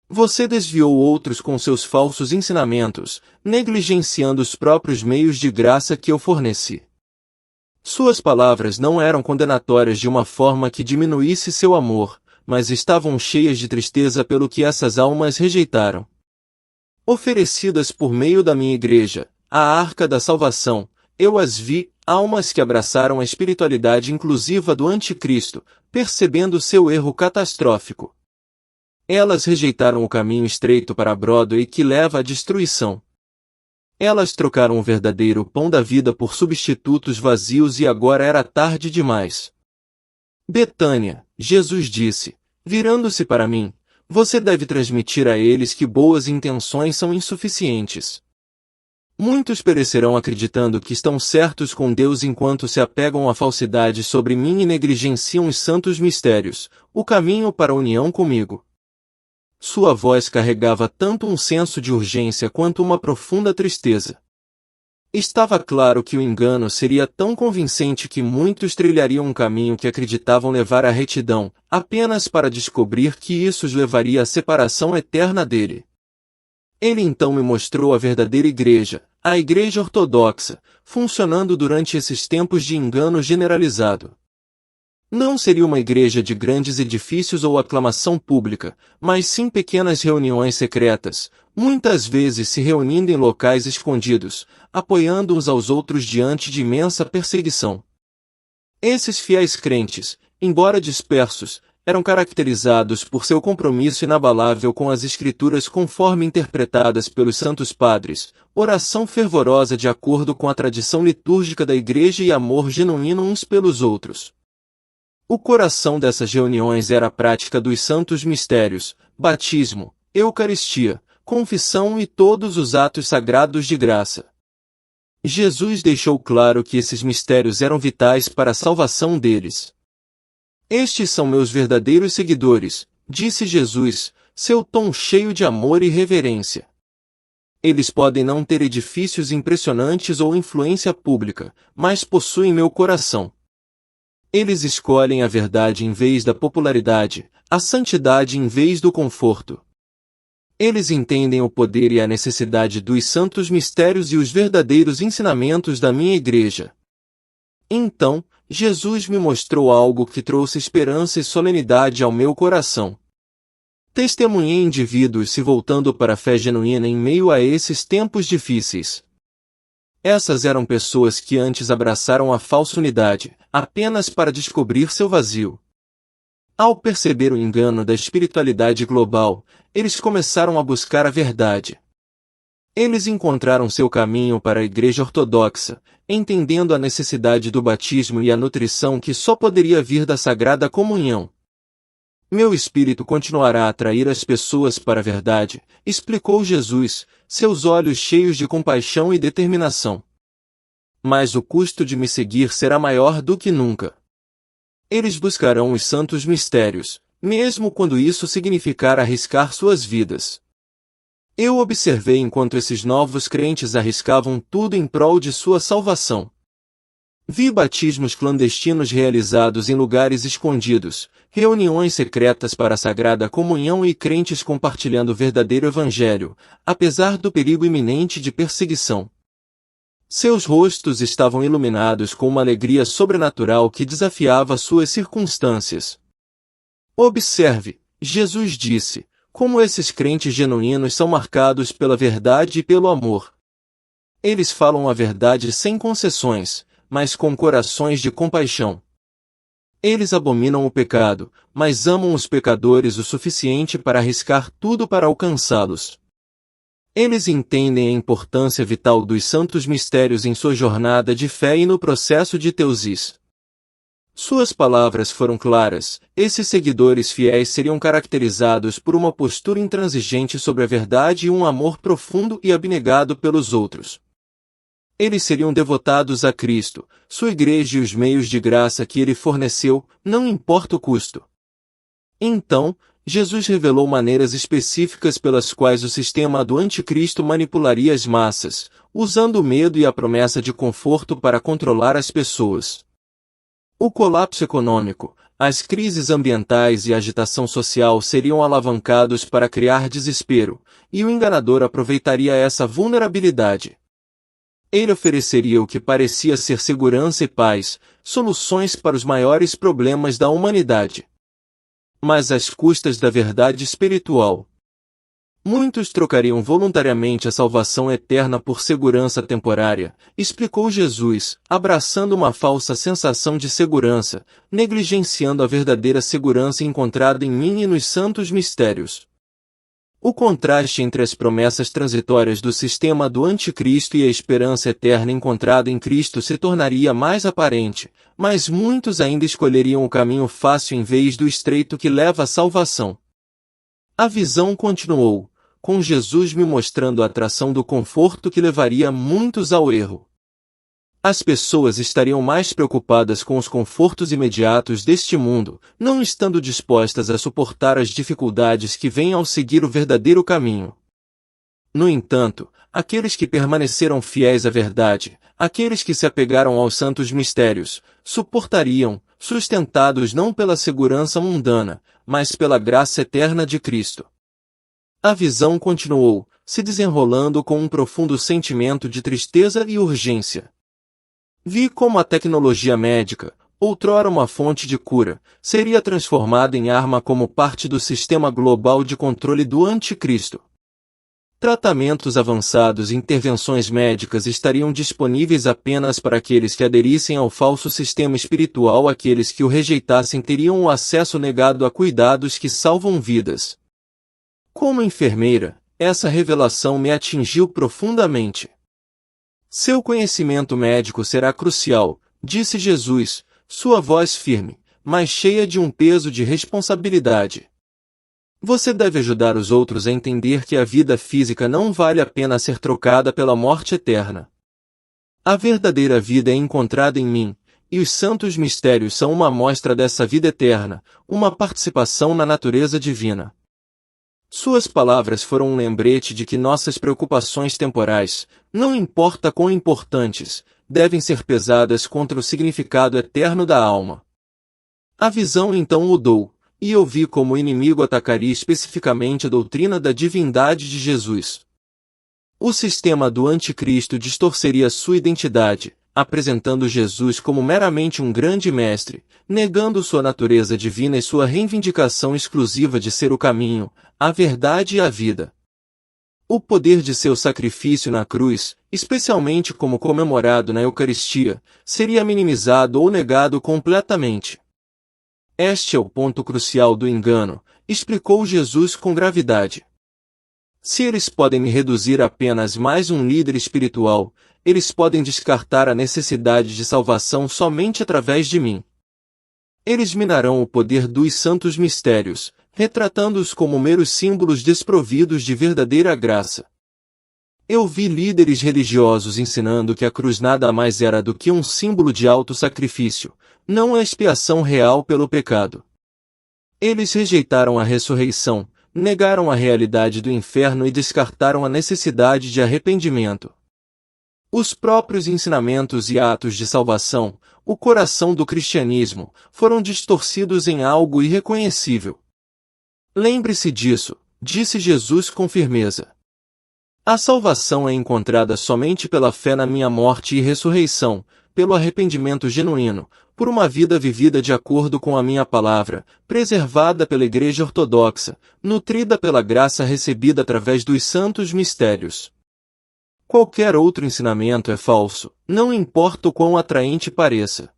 Você desviou outros com seus falsos ensinamentos, negligenciando os próprios meios de graça que eu forneci. Suas palavras não eram condenatórias de uma forma que diminuísse seu amor, mas estavam cheias de tristeza pelo que essas almas rejeitaram. Oferecidas por meio da minha igreja, a Arca da Salvação, eu as vi, almas que abraçaram a espiritualidade inclusiva do Anticristo, percebendo seu erro catastrófico. Elas rejeitaram o caminho estreito para Broadway que leva à destruição. Elas trocaram o verdadeiro pão da vida por substitutos vazios e agora era tarde demais. Betânia, Jesus disse, virando-se para mim, você deve transmitir a eles que boas intenções são insuficientes. Muitos perecerão acreditando que estão certos com Deus enquanto se apegam à falsidade sobre mim e negligenciam os santos mistérios, o caminho para a união comigo. Sua voz carregava tanto um senso de urgência quanto uma profunda tristeza. Estava claro que o engano seria tão convincente que muitos trilhariam um caminho que acreditavam levar à retidão, apenas para descobrir que isso os levaria à separação eterna dele. Ele então me mostrou a verdadeira igreja, a igreja ortodoxa, funcionando durante esses tempos de engano generalizado. Não seria uma igreja de grandes edifícios ou aclamação pública, mas sim pequenas reuniões secretas, muitas vezes se reunindo em locais escondidos, apoiando uns aos outros diante de imensa perseguição. Esses fiéis crentes, embora dispersos, eram caracterizados por seu compromisso inabalável com as Escrituras conforme interpretadas pelos Santos Padres, oração fervorosa de acordo com a tradição litúrgica da Igreja e amor genuíno uns pelos outros. O coração dessas reuniões era a prática dos santos mistérios, batismo, Eucaristia, confissão e todos os atos sagrados de graça. Jesus deixou claro que esses mistérios eram vitais para a salvação deles. Estes são meus verdadeiros seguidores, disse Jesus, seu tom cheio de amor e reverência. Eles podem não ter edifícios impressionantes ou influência pública, mas possuem meu coração. Eles escolhem a verdade em vez da popularidade, a santidade em vez do conforto. Eles entendem o poder e a necessidade dos santos mistérios e os verdadeiros ensinamentos da minha igreja. Então, Jesus me mostrou algo que trouxe esperança e solenidade ao meu coração. Testemunhei indivíduos se voltando para a fé genuína em meio a esses tempos difíceis. Essas eram pessoas que antes abraçaram a falsa unidade, apenas para descobrir seu vazio. Ao perceber o engano da espiritualidade global, eles começaram a buscar a verdade. Eles encontraram seu caminho para a Igreja Ortodoxa, entendendo a necessidade do batismo e a nutrição que só poderia vir da Sagrada Comunhão. Meu espírito continuará a atrair as pessoas para a verdade, explicou Jesus, seus olhos cheios de compaixão e determinação. Mas o custo de me seguir será maior do que nunca. Eles buscarão os santos mistérios, mesmo quando isso significar arriscar suas vidas. Eu observei enquanto esses novos crentes arriscavam tudo em prol de sua salvação. Vi batismos clandestinos realizados em lugares escondidos, reuniões secretas para a Sagrada Comunhão e crentes compartilhando o verdadeiro Evangelho, apesar do perigo iminente de perseguição. Seus rostos estavam iluminados com uma alegria sobrenatural que desafiava suas circunstâncias. Observe, Jesus disse, como esses crentes genuínos são marcados pela verdade e pelo amor. Eles falam a verdade sem concessões, mas com corações de compaixão. Eles abominam o pecado, mas amam os pecadores o suficiente para arriscar tudo para alcançá-los. Eles entendem a importância vital dos santos mistérios em sua jornada de fé e no processo de teusis. Suas palavras foram claras, esses seguidores fiéis seriam caracterizados por uma postura intransigente sobre a verdade e um amor profundo e abnegado pelos outros. Eles seriam devotados a Cristo, sua igreja e os meios de graça que ele forneceu, não importa o custo. Então, Jesus revelou maneiras específicas pelas quais o sistema do anticristo manipularia as massas, usando o medo e a promessa de conforto para controlar as pessoas. O colapso econômico, as crises ambientais e a agitação social seriam alavancados para criar desespero, e o enganador aproveitaria essa vulnerabilidade. Ele ofereceria o que parecia ser segurança e paz, soluções para os maiores problemas da humanidade. Mas às custas da verdade espiritual. Muitos trocariam voluntariamente a salvação eterna por segurança temporária, explicou Jesus, abraçando uma falsa sensação de segurança, negligenciando a verdadeira segurança encontrada em mim e nos santos mistérios. O contraste entre as promessas transitórias do sistema do anticristo e a esperança eterna encontrada em Cristo se tornaria mais aparente, mas muitos ainda escolheriam o caminho fácil em vez do estreito que leva à salvação. A visão continuou, com Jesus me mostrando a atração do conforto que levaria muitos ao erro. As pessoas estariam mais preocupadas com os confortos imediatos deste mundo, não estando dispostas a suportar as dificuldades que vêm ao seguir o verdadeiro caminho. No entanto, aqueles que permaneceram fiéis à verdade, aqueles que se apegaram aos santos mistérios, suportariam, sustentados não pela segurança mundana, mas pela graça eterna de Cristo. A visão continuou, se desenrolando com um profundo sentimento de tristeza e urgência. Vi como a tecnologia médica, outrora uma fonte de cura, seria transformada em arma como parte do sistema global de controle do anticristo. Tratamentos avançados e intervenções médicas estariam disponíveis apenas para aqueles que aderissem ao falso sistema espiritual. Aqueles que o rejeitassem teriam o acesso negado a cuidados que salvam vidas. Como enfermeira, essa revelação me atingiu profundamente. Seu conhecimento médico será crucial, disse Jesus, sua voz firme, mas cheia de um peso de responsabilidade. Você deve ajudar os outros a entender que a vida física não vale a pena ser trocada pela morte eterna. A verdadeira vida é encontrada em mim, e os santos mistérios são uma amostra dessa vida eterna, uma participação na natureza divina. Suas palavras foram um lembrete de que nossas preocupações temporais, não importa quão importantes, devem ser pesadas contra o significado eterno da alma. A visão então mudou, e eu vi como o inimigo atacaria especificamente a doutrina da divindade de Jesus. O sistema do anticristo distorceria sua identidade, apresentando Jesus como meramente um grande mestre, negando sua natureza divina e sua reivindicação exclusiva de ser o caminho, a verdade e a vida. O poder de seu sacrifício na cruz, especialmente como comemorado na Eucaristia, seria minimizado ou negado completamente. Este é o ponto crucial do engano, explicou Jesus com gravidade. Se eles podem me reduzir a apenas mais um líder espiritual, eles podem descartar a necessidade de salvação somente através de mim. Eles minarão o poder dos santos mistérios, retratando-os como meros símbolos desprovidos de verdadeira graça. Eu vi líderes religiosos ensinando que a cruz nada mais era do que um símbolo de auto-sacrifício, não a expiação real pelo pecado. Eles rejeitaram a ressurreição, negaram a realidade do inferno e descartaram a necessidade de arrependimento. Os próprios ensinamentos e atos de salvação, o coração do cristianismo, foram distorcidos em algo irreconhecível. Lembre-se disso, disse Jesus com firmeza. A salvação é encontrada somente pela fé na minha morte e ressurreição, pelo arrependimento genuíno, por uma vida vivida de acordo com a minha palavra, preservada pela Igreja Ortodoxa, nutrida pela graça recebida através dos santos mistérios. Qualquer outro ensinamento é falso, não importa o quão atraente pareça.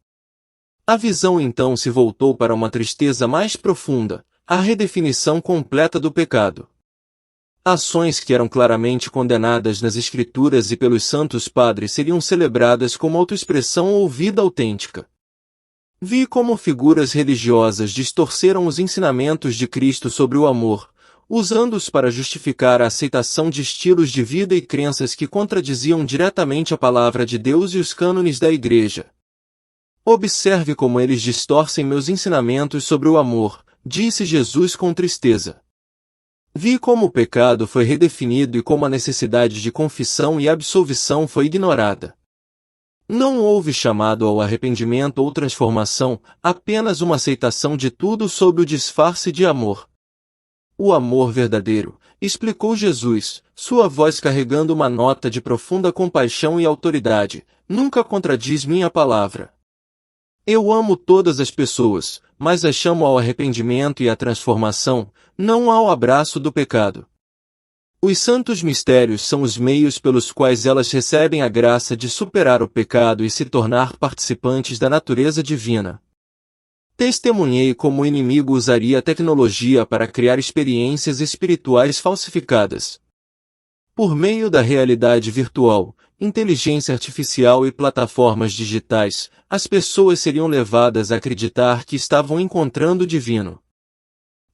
A visão então se voltou para uma tristeza mais profunda, a redefinição completa do pecado. Ações que eram claramente condenadas nas Escrituras e pelos santos padres seriam celebradas como autoexpressão ou vida autêntica. Vi como figuras religiosas distorceram os ensinamentos de Cristo sobre o amor, usando-os para justificar a aceitação de estilos de vida e crenças que contradiziam diretamente a palavra de Deus e os cânones da Igreja. Observe como eles distorcem meus ensinamentos sobre o amor, disse Jesus com tristeza. Vi como o pecado foi redefinido e como a necessidade de confissão e absolvição foi ignorada. Não houve chamado ao arrependimento ou transformação, apenas uma aceitação de tudo sob o disfarce de amor. O amor verdadeiro, explicou Jesus, sua voz carregando uma nota de profunda compaixão e autoridade, nunca contradiz minha palavra. Eu amo todas as pessoas, mas as chamo ao arrependimento e à transformação, não ao abraço do pecado. Os santos mistérios são os meios pelos quais elas recebem a graça de superar o pecado e se tornar participantes da natureza divina. Testemunhei como o inimigo usaria a tecnologia para criar experiências espirituais falsificadas. Por meio da realidade virtual, inteligência artificial e plataformas digitais, as pessoas seriam levadas a acreditar que estavam encontrando o divino.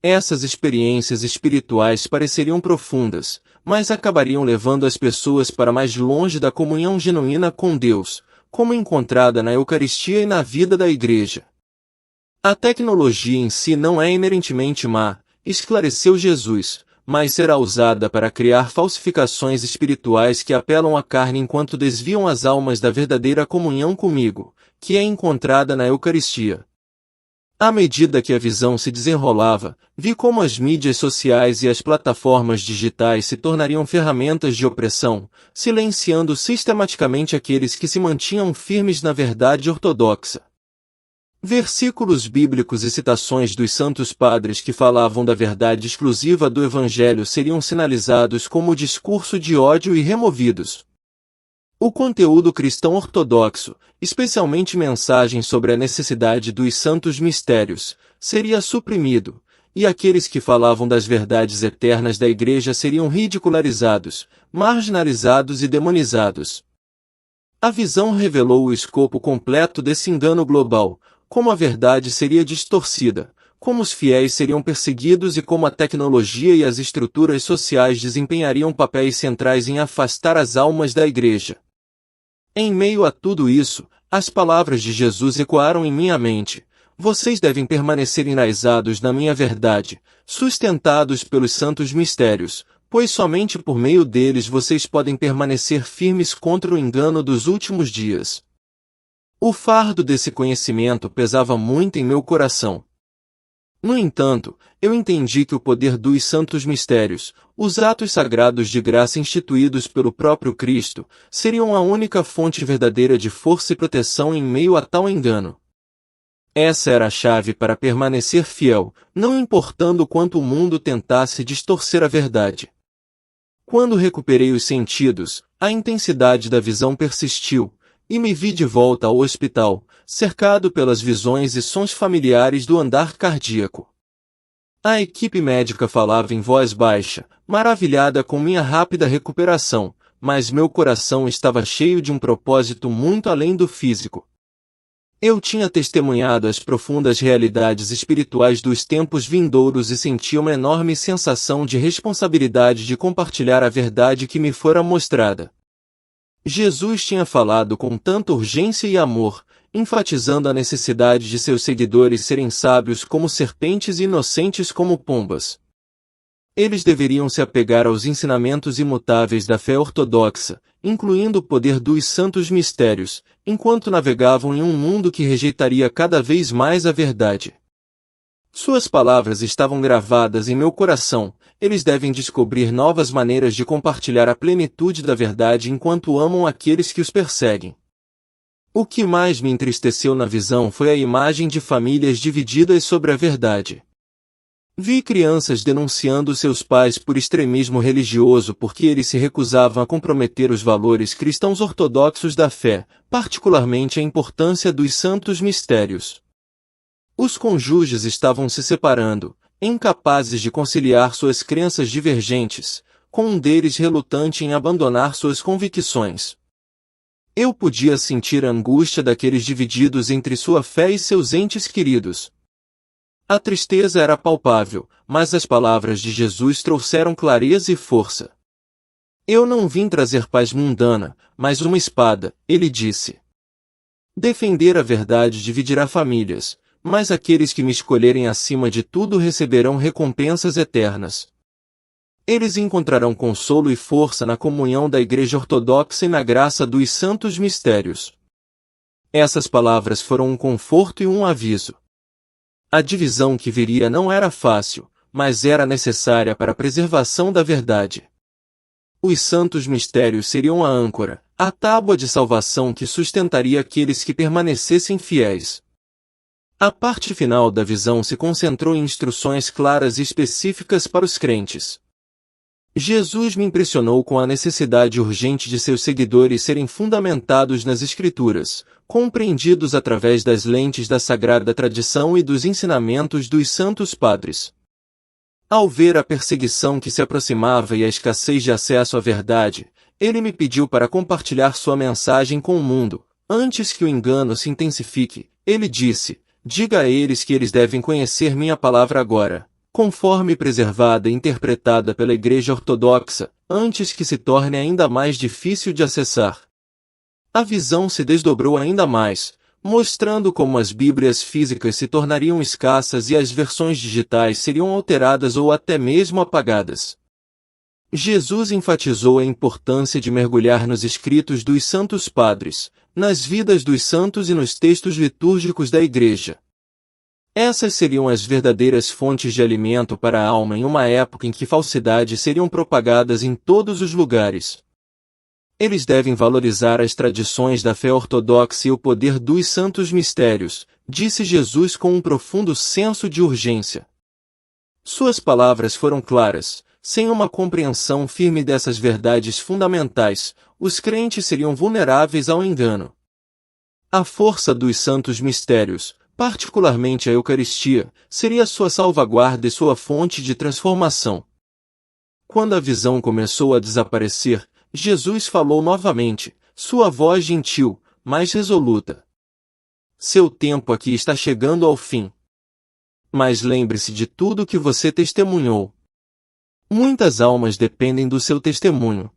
Essas experiências espirituais pareceriam profundas, mas acabariam levando as pessoas para mais longe da comunhão genuína com Deus, como encontrada na Eucaristia e na vida da Igreja. A tecnologia em si não é inerentemente má, esclareceu Jesus, mas será usada para criar falsificações espirituais que apelam à carne enquanto desviam as almas da verdadeira comunhão comigo, que é encontrada na Eucaristia. À medida que a visão se desenrolava, vi como as mídias sociais e as plataformas digitais se tornariam ferramentas de opressão, silenciando sistematicamente aqueles que se mantinham firmes na verdade ortodoxa. Versículos bíblicos e citações dos santos padres que falavam da verdade exclusiva do Evangelho seriam sinalizados como discurso de ódio e removidos. O conteúdo cristão ortodoxo, especialmente mensagens sobre a necessidade dos santos mistérios, seria suprimido, e aqueles que falavam das verdades eternas da Igreja seriam ridicularizados, marginalizados e demonizados. A visão revelou o escopo completo desse engano global, como a verdade seria distorcida, como os fiéis seriam perseguidos e como a tecnologia e as estruturas sociais desempenhariam papéis centrais em afastar as almas da Igreja. Em meio a tudo isso, as palavras de Jesus ecoaram em minha mente: vocês devem permanecer enraizados na minha verdade, sustentados pelos santos mistérios, pois somente por meio deles vocês podem permanecer firmes contra o engano dos últimos dias. O fardo desse conhecimento pesava muito em meu coração. No entanto, eu entendi que o poder dos santos mistérios, os atos sagrados de graça instituídos pelo próprio Cristo, seriam a única fonte verdadeira de força e proteção em meio a tal engano. Essa era a chave para permanecer fiel, não importando quanto o mundo tentasse distorcer a verdade. Quando recuperei os sentidos, a intensidade da visão persistiu, e me vi de volta ao hospital, cercado pelas visões e sons familiares do andar cardíaco. A equipe médica falava em voz baixa, maravilhada com minha rápida recuperação, mas meu coração estava cheio de um propósito muito além do físico. Eu tinha testemunhado as profundas realidades espirituais dos tempos vindouros e sentia uma enorme sensação de responsabilidade de compartilhar a verdade que me fora mostrada. Jesus tinha falado com tanta urgência e amor, enfatizando a necessidade de seus seguidores serem sábios como serpentes e inocentes como pombas. Eles deveriam se apegar aos ensinamentos imutáveis da fé ortodoxa, incluindo o poder dos santos mistérios, enquanto navegavam em um mundo que rejeitaria cada vez mais a verdade. Suas palavras estavam gravadas em meu coração. Eles devem descobrir novas maneiras de compartilhar a plenitude da verdade enquanto amam aqueles que os perseguem. O que mais me entristeceu na visão foi a imagem de famílias divididas sobre a verdade. Vi crianças denunciando seus pais por extremismo religioso porque eles se recusavam a comprometer os valores cristãos ortodoxos da fé, particularmente a importância dos santos mistérios. Os cônjuges estavam se separando, incapazes de conciliar suas crenças divergentes, com um deles relutante em abandonar suas convicções. Eu podia sentir a angústia daqueles divididos entre sua fé e seus entes queridos. A tristeza era palpável, mas as palavras de Jesus trouxeram clareza e força. Eu não vim trazer paz mundana, mas uma espada, ele disse. Defender a verdade dividirá famílias, mas aqueles que me escolherem acima de tudo receberão recompensas eternas. Eles encontrarão consolo e força na comunhão da Igreja Ortodoxa e na graça dos santos mistérios. Essas palavras foram um conforto e um aviso. A divisão que viria não era fácil, mas era necessária para a preservação da verdade. Os santos mistérios seriam a âncora, a tábua de salvação que sustentaria aqueles que permanecessem fiéis. A parte final da visão se concentrou em instruções claras e específicas para os crentes. Jesus me impressionou com a necessidade urgente de seus seguidores serem fundamentados nas Escrituras, compreendidos através das lentes da sagrada tradição e dos ensinamentos dos santos padres. Ao ver a perseguição que se aproximava e a escassez de acesso à verdade, ele me pediu para compartilhar sua mensagem com o mundo. Antes que o engano se intensifique, ele disse: diga a eles que eles devem conhecer minha palavra agora, conforme preservada e interpretada pela Igreja Ortodoxa, antes que se torne ainda mais difícil de acessar. A visão se desdobrou ainda mais, mostrando como as Bíblias físicas se tornariam escassas e as versões digitais seriam alteradas ou até mesmo apagadas. Jesus enfatizou a importância de mergulhar nos escritos dos santos padres, nas vidas dos santos e nos textos litúrgicos da Igreja. Essas seriam as verdadeiras fontes de alimento para a alma em uma época em que falsidades seriam propagadas em todos os lugares. Eles devem valorizar as tradições da fé ortodoxa e o poder dos santos mistérios, disse Jesus com um profundo senso de urgência. Suas palavras foram claras. Sem uma compreensão firme dessas verdades fundamentais, os crentes seriam vulneráveis ao engano. A força dos santos mistérios, particularmente a Eucaristia, seria sua salvaguarda e sua fonte de transformação. Quando a visão começou a desaparecer, Jesus falou novamente, sua voz gentil, mas resoluta. Seu tempo aqui está chegando ao fim. Mas lembre-se de tudo que você testemunhou. Muitas almas dependem do seu testemunho.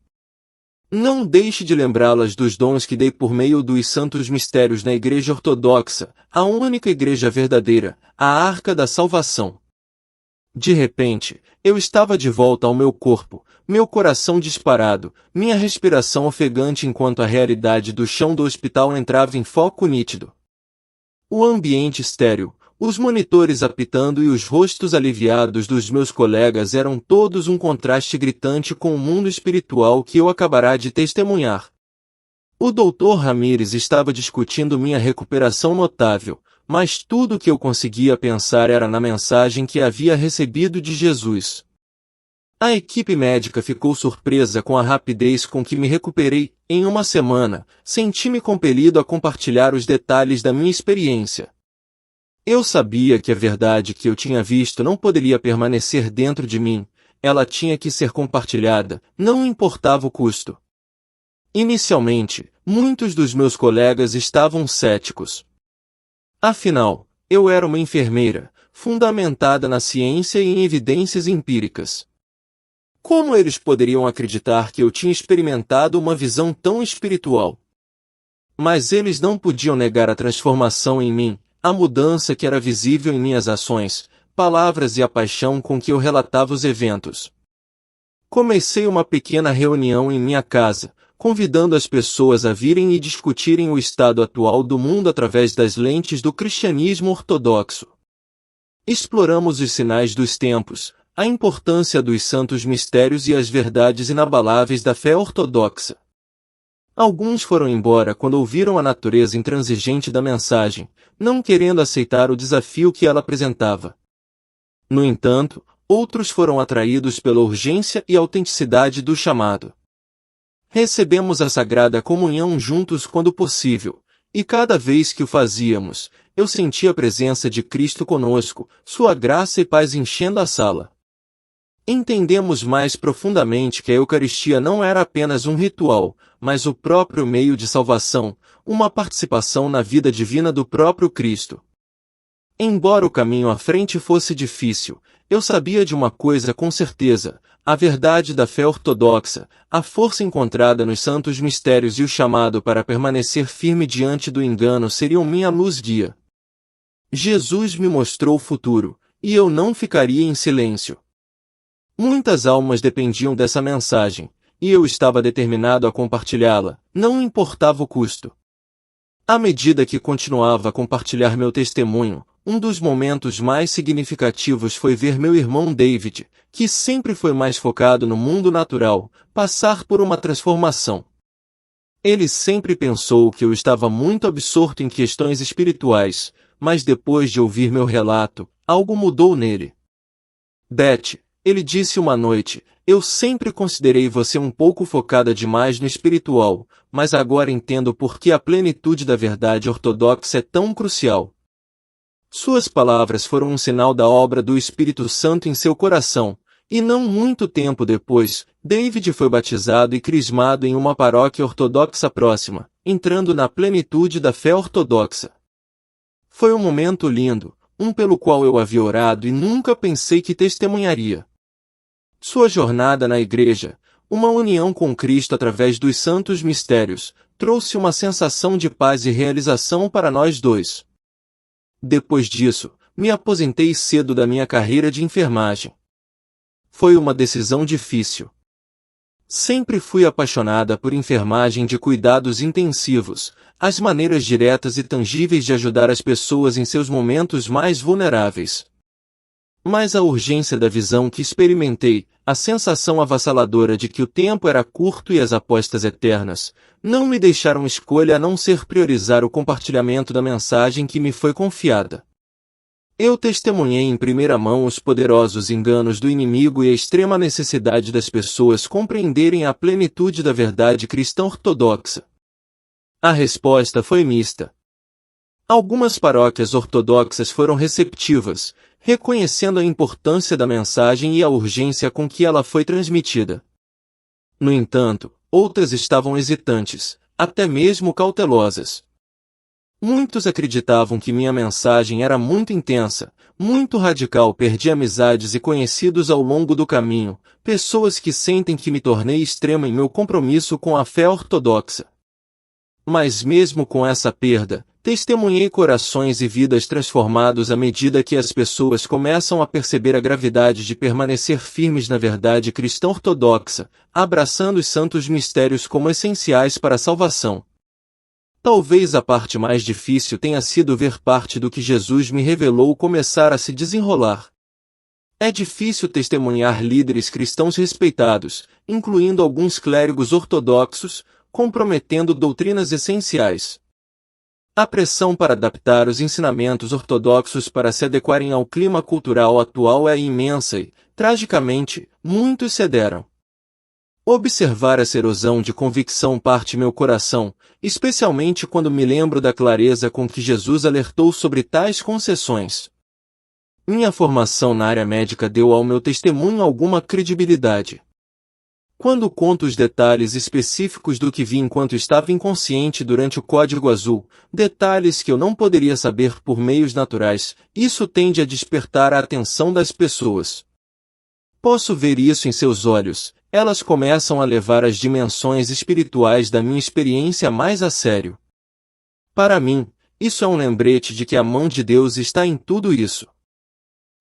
Não deixe de lembrá-las dos dons que dei por meio dos santos mistérios na Igreja Ortodoxa, a única igreja verdadeira, a Arca da Salvação. De repente, eu estava de volta ao meu corpo, meu coração disparado, minha respiração ofegante enquanto a realidade do chão do hospital entrava em foco nítido. O ambiente estéril, os monitores apitando e os rostos aliviados dos meus colegas eram todos um contraste gritante com o mundo espiritual que eu acabará de testemunhar. O Dr. Ramírez estava discutindo minha recuperação notável, mas tudo o que eu conseguia pensar era na mensagem que havia recebido de Jesus. A equipe médica ficou surpresa com a rapidez com que me recuperei. Em uma semana, senti-me compelido a compartilhar os detalhes da minha experiência. Eu sabia que a verdade que eu tinha visto não poderia permanecer dentro de mim, ela tinha que ser compartilhada, não importava o custo. Inicialmente, muitos dos meus colegas estavam céticos. Afinal, eu era uma enfermeira, fundamentada na ciência e em evidências empíricas. Como eles poderiam acreditar que eu tinha experimentado uma visão tão espiritual? Mas eles não podiam negar a transformação em mim, a mudança que era visível em minhas ações, palavras e a paixão com que eu relatava os eventos. Comecei uma pequena reunião em minha casa, convidando as pessoas a virem e discutirem o estado atual do mundo através das lentes do cristianismo ortodoxo. Exploramos os sinais dos tempos, a importância dos santos mistérios e as verdades inabaláveis da fé ortodoxa. Alguns foram embora quando ouviram a natureza intransigente da mensagem, não querendo aceitar o desafio que ela apresentava. No entanto, outros foram atraídos pela urgência e autenticidade do chamado. Recebemos a Sagrada Comunhão juntos quando possível, e cada vez que o fazíamos, eu sentia a presença de Cristo conosco, sua graça e paz enchendo a sala. Entendemos mais profundamente que a Eucaristia não era apenas um ritual, mas o próprio meio de salvação, uma participação na vida divina do próprio Cristo. Embora o caminho à frente fosse difícil, eu sabia de uma coisa com certeza, a verdade da fé ortodoxa, a força encontrada nos santos mistérios e o chamado para permanecer firme diante do engano seriam minha luz-guia. Jesus me mostrou o futuro, e eu não ficaria em silêncio. Muitas almas dependiam dessa mensagem, e eu estava determinado a compartilhá-la, não importava o custo. À medida que continuava a compartilhar meu testemunho, um dos momentos mais significativos foi ver meu irmão David, que sempre foi mais focado no mundo natural, passar por uma transformação. Ele sempre pensou que eu estava muito absorto em questões espirituais, mas depois de ouvir meu relato, algo mudou nele. Beth, ele disse uma noite, eu sempre considerei você um pouco focada demais no espiritual, mas agora entendo por que a plenitude da verdade ortodoxa é tão crucial. Suas palavras foram um sinal da obra do Espírito Santo em seu coração, e não muito tempo depois, David foi batizado e crismado em uma paróquia ortodoxa próxima, entrando na plenitude da fé ortodoxa. Foi um momento lindo, um pelo qual eu havia orado e nunca pensei que testemunharia. Sua jornada na igreja, uma união com Cristo através dos santos mistérios, trouxe uma sensação de paz e realização para nós dois. Depois disso, me aposentei cedo da minha carreira de enfermagem. Foi uma decisão difícil. Sempre fui apaixonada por enfermagem de cuidados intensivos, as maneiras diretas e tangíveis de ajudar as pessoas em seus momentos mais vulneráveis. Mas a urgência da visão que experimentei, a sensação avassaladora de que o tempo era curto e as apostas eternas, não me deixaram escolha a não ser priorizar o compartilhamento da mensagem que me foi confiada. Eu testemunhei em primeira mão os poderosos enganos do inimigo e a extrema necessidade das pessoas compreenderem a plenitude da verdade cristã ortodoxa. A resposta foi mista. Algumas paróquias ortodoxas foram receptivas, reconhecendo a importância da mensagem e a urgência com que ela foi transmitida. No entanto, outras estavam hesitantes, até mesmo cautelosas. Muitos acreditavam que minha mensagem era muito intensa, muito radical. Perdi amizades e conhecidos ao longo do caminho, pessoas que sentem que me tornei extremo em meu compromisso com a fé ortodoxa. Mas mesmo com essa perda, testemunhei corações e vidas transformados à medida que as pessoas começam a perceber a gravidade de permanecer firmes na verdade cristã ortodoxa, abraçando os santos mistérios como essenciais para a salvação. Talvez a parte mais difícil tenha sido ver parte do que Jesus me revelou começar a se desenrolar. É difícil testemunhar líderes cristãos respeitados, incluindo alguns clérigos ortodoxos, comprometendo doutrinas essenciais. A pressão para adaptar os ensinamentos ortodoxos para se adequarem ao clima cultural atual é imensa e, tragicamente, muitos cederam. Observar essa erosão de convicção parte meu coração, especialmente quando me lembro da clareza com que Jesus alertou sobre tais concessões. Minha formação na área médica deu ao meu testemunho alguma credibilidade. Quando conto os detalhes específicos do que vi enquanto estava inconsciente durante o Código Azul, detalhes que eu não poderia saber por meios naturais, isso tende a despertar a atenção das pessoas. Posso ver isso em seus olhos, elas começam a levar as dimensões espirituais da minha experiência mais a sério. Para mim, isso é um lembrete de que a mão de Deus está em tudo isso.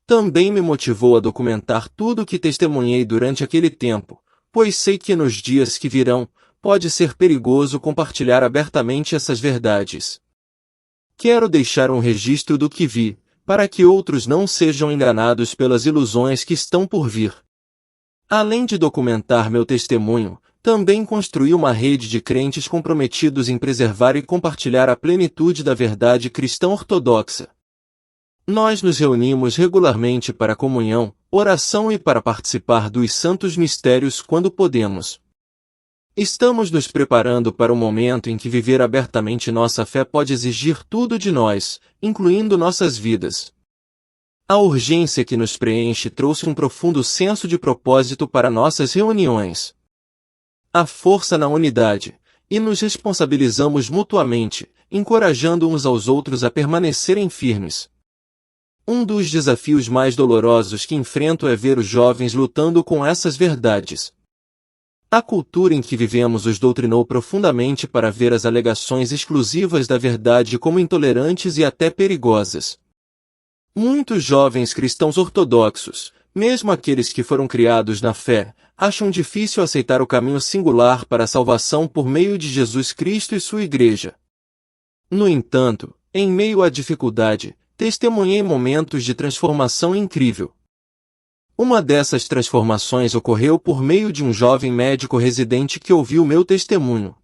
Também me motivou a documentar tudo o que testemunhei durante aquele tempo, pois sei que nos dias que virão, pode ser perigoso compartilhar abertamente essas verdades. Quero deixar um registro do que vi, para que outros não sejam enganados pelas ilusões que estão por vir. Além de documentar meu testemunho, também construí uma rede de crentes comprometidos em preservar e compartilhar a plenitude da verdade cristã ortodoxa. Nós nos reunimos regularmente para comunhão, oração e para participar dos santos mistérios quando podemos. Estamos nos preparando para o momento em que viver abertamente nossa fé pode exigir tudo de nós, incluindo nossas vidas. A urgência que nos preenche trouxe um profundo senso de propósito para nossas reuniões. Há força na unidade, e nos responsabilizamos mutuamente, encorajando uns aos outros a permanecerem firmes. Um dos desafios mais dolorosos que enfrento é ver os jovens lutando com essas verdades. A cultura em que vivemos os doutrinou profundamente para ver as alegações exclusivas da verdade como intolerantes e até perigosas. Muitos jovens cristãos ortodoxos, mesmo aqueles que foram criados na fé, acham difícil aceitar o caminho singular para a salvação por meio de Jesus Cristo e sua Igreja. No entanto, em meio à dificuldade, testemunhei momentos de transformação incrível. Uma dessas transformações ocorreu por meio de um jovem médico residente que ouviu meu testemunho.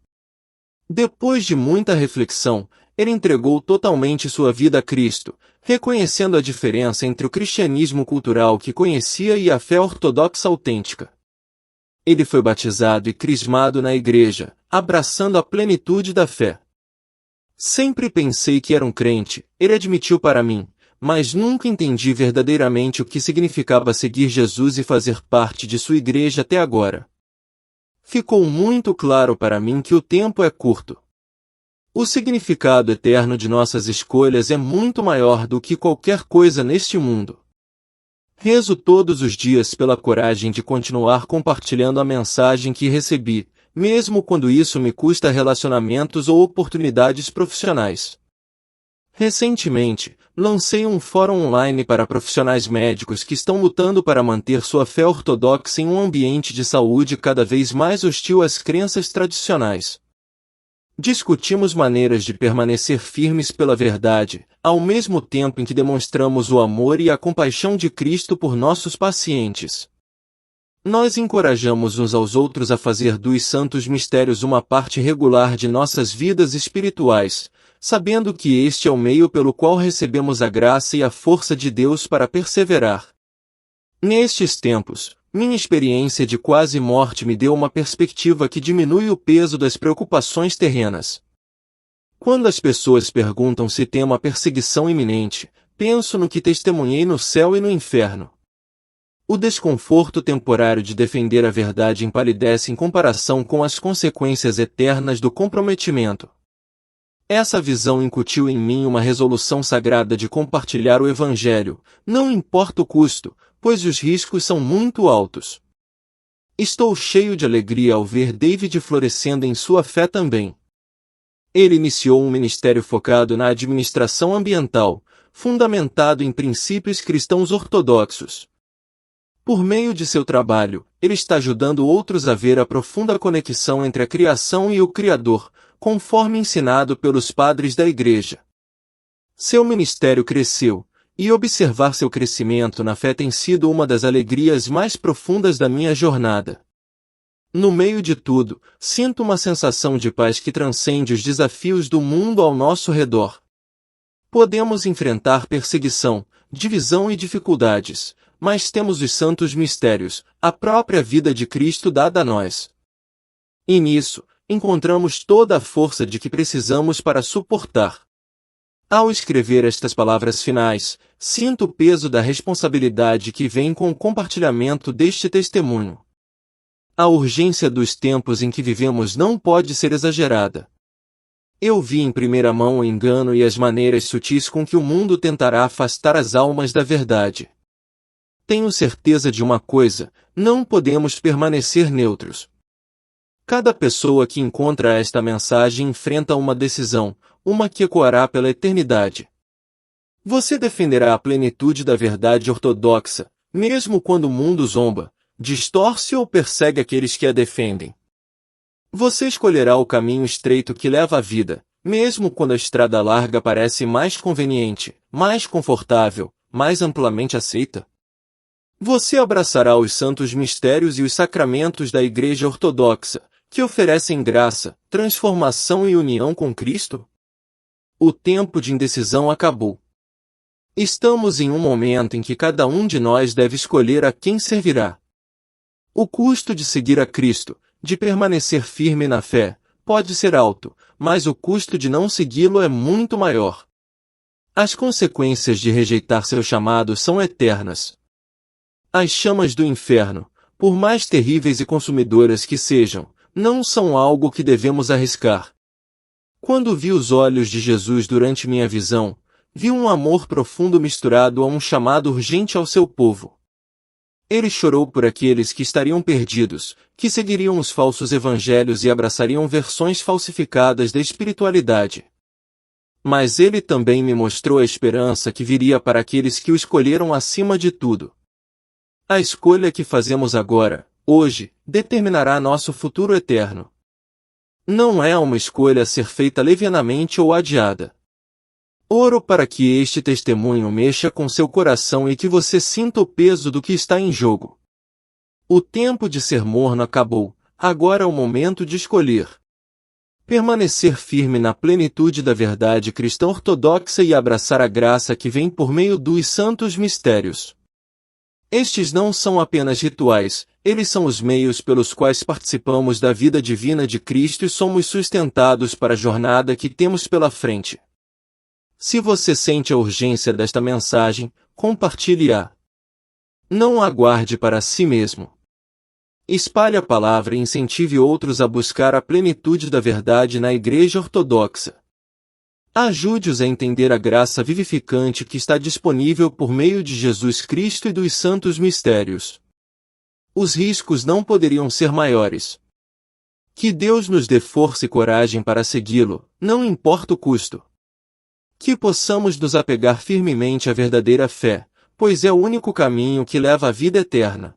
Depois de muita reflexão, ele entregou totalmente sua vida a Cristo, reconhecendo a diferença entre o cristianismo cultural que conhecia e a fé ortodoxa autêntica. Ele foi batizado e crismado na igreja, abraçando a plenitude da fé. Sempre pensei que era um crente, ele admitiu para mim, mas nunca entendi verdadeiramente o que significava seguir Jesus e fazer parte de sua igreja até agora. Ficou muito claro para mim que o tempo é curto. O significado eterno de nossas escolhas é muito maior do que qualquer coisa neste mundo. Rezo todos os dias pela coragem de continuar compartilhando a mensagem que recebi, mesmo quando isso me custa relacionamentos ou oportunidades profissionais. Recentemente, lancei um fórum online para profissionais médicos que estão lutando para manter sua fé ortodoxa em um ambiente de saúde cada vez mais hostil às crenças tradicionais. Discutimos maneiras de permanecer firmes pela verdade, ao mesmo tempo em que demonstramos o amor e a compaixão de Cristo por nossos pacientes. Nós encorajamos uns aos outros a fazer dos santos mistérios uma parte regular de nossas vidas espirituais, sabendo que este é o meio pelo qual recebemos a graça e a força de Deus para perseverar. Nestes tempos, minha experiência de quase morte me deu uma perspectiva que diminui o peso das preocupações terrenas. Quando as pessoas perguntam se tem uma perseguição iminente, penso no que testemunhei no céu e no inferno. O desconforto temporário de defender a verdade empalidece em comparação com as consequências eternas do comprometimento. Essa visão incutiu em mim uma resolução sagrada de compartilhar o Evangelho, não importa o custo, pois os riscos são muito altos. Estou cheio de alegria ao ver David florescendo em sua fé também. Ele iniciou um ministério focado na administração ambiental, fundamentado em princípios cristãos ortodoxos. Por meio de seu trabalho, ele está ajudando outros a ver a profunda conexão entre a criação e o Criador, conforme ensinado pelos padres da Igreja. Seu ministério cresceu, e observar seu crescimento na fé tem sido uma das alegrias mais profundas da minha jornada. No meio de tudo, sinto uma sensação de paz que transcende os desafios do mundo ao nosso redor. Podemos enfrentar perseguição, divisão e dificuldades, mas temos os santos mistérios, a própria vida de Cristo dada a nós. E nisso, encontramos toda a força de que precisamos para suportar. Ao escrever estas palavras finais, sinto o peso da responsabilidade que vem com o compartilhamento deste testemunho. A urgência dos tempos em que vivemos não pode ser exagerada. Eu vi em primeira mão o engano e as maneiras sutis com que o mundo tentará afastar as almas da verdade. Tenho certeza de uma coisa, não podemos permanecer neutros. Cada pessoa que encontra esta mensagem enfrenta uma decisão, uma que ecoará pela eternidade. Você defenderá a plenitude da verdade ortodoxa, mesmo quando o mundo zomba, distorce ou persegue aqueles que a defendem. Você escolherá o caminho estreito que leva à vida, mesmo quando a estrada larga parece mais conveniente, mais confortável, mais amplamente aceita. Você abraçará os santos mistérios e os sacramentos da Igreja Ortodoxa, que oferecem graça, transformação e união com Cristo? O tempo de indecisão acabou. Estamos em um momento em que cada um de nós deve escolher a quem servirá. O custo de seguir a Cristo, de permanecer firme na fé, pode ser alto, mas o custo de não segui-lo é muito maior. As consequências de rejeitar seu chamado são eternas. As chamas do inferno, por mais terríveis e consumidoras que sejam, não são algo que devemos arriscar. Quando vi os olhos de Jesus durante minha visão, vi um amor profundo misturado a um chamado urgente ao seu povo. Ele chorou por aqueles que estariam perdidos, que seguiriam os falsos evangelhos e abraçariam versões falsificadas da espiritualidade. Mas ele também me mostrou a esperança que viria para aqueles que o escolheram acima de tudo. A escolha que fazemos agora, hoje, determinará nosso futuro eterno. Não é uma escolha a ser feita levianamente ou adiada. Oro para que este testemunho mexa com seu coração e que você sinta o peso do que está em jogo. O tempo de ser morno acabou, agora é o momento de escolher. Permanecer firme na plenitude da verdade cristã ortodoxa e abraçar a graça que vem por meio dos santos mistérios. Estes não são apenas rituais, eles são os meios pelos quais participamos da vida divina de Cristo e somos sustentados para a jornada que temos pela frente. Se você sente a urgência desta mensagem, compartilhe-a. Não aguarde para si mesmo. Espalhe a palavra e incentive outros a buscar a plenitude da verdade na Igreja Ortodoxa. Ajude-os a entender a graça vivificante que está disponível por meio de Jesus Cristo e dos santos mistérios. Os riscos não poderiam ser maiores. Que Deus nos dê força e coragem para segui-lo, não importa o custo. Que possamos nos apegar firmemente à verdadeira fé, pois é o único caminho que leva à vida eterna.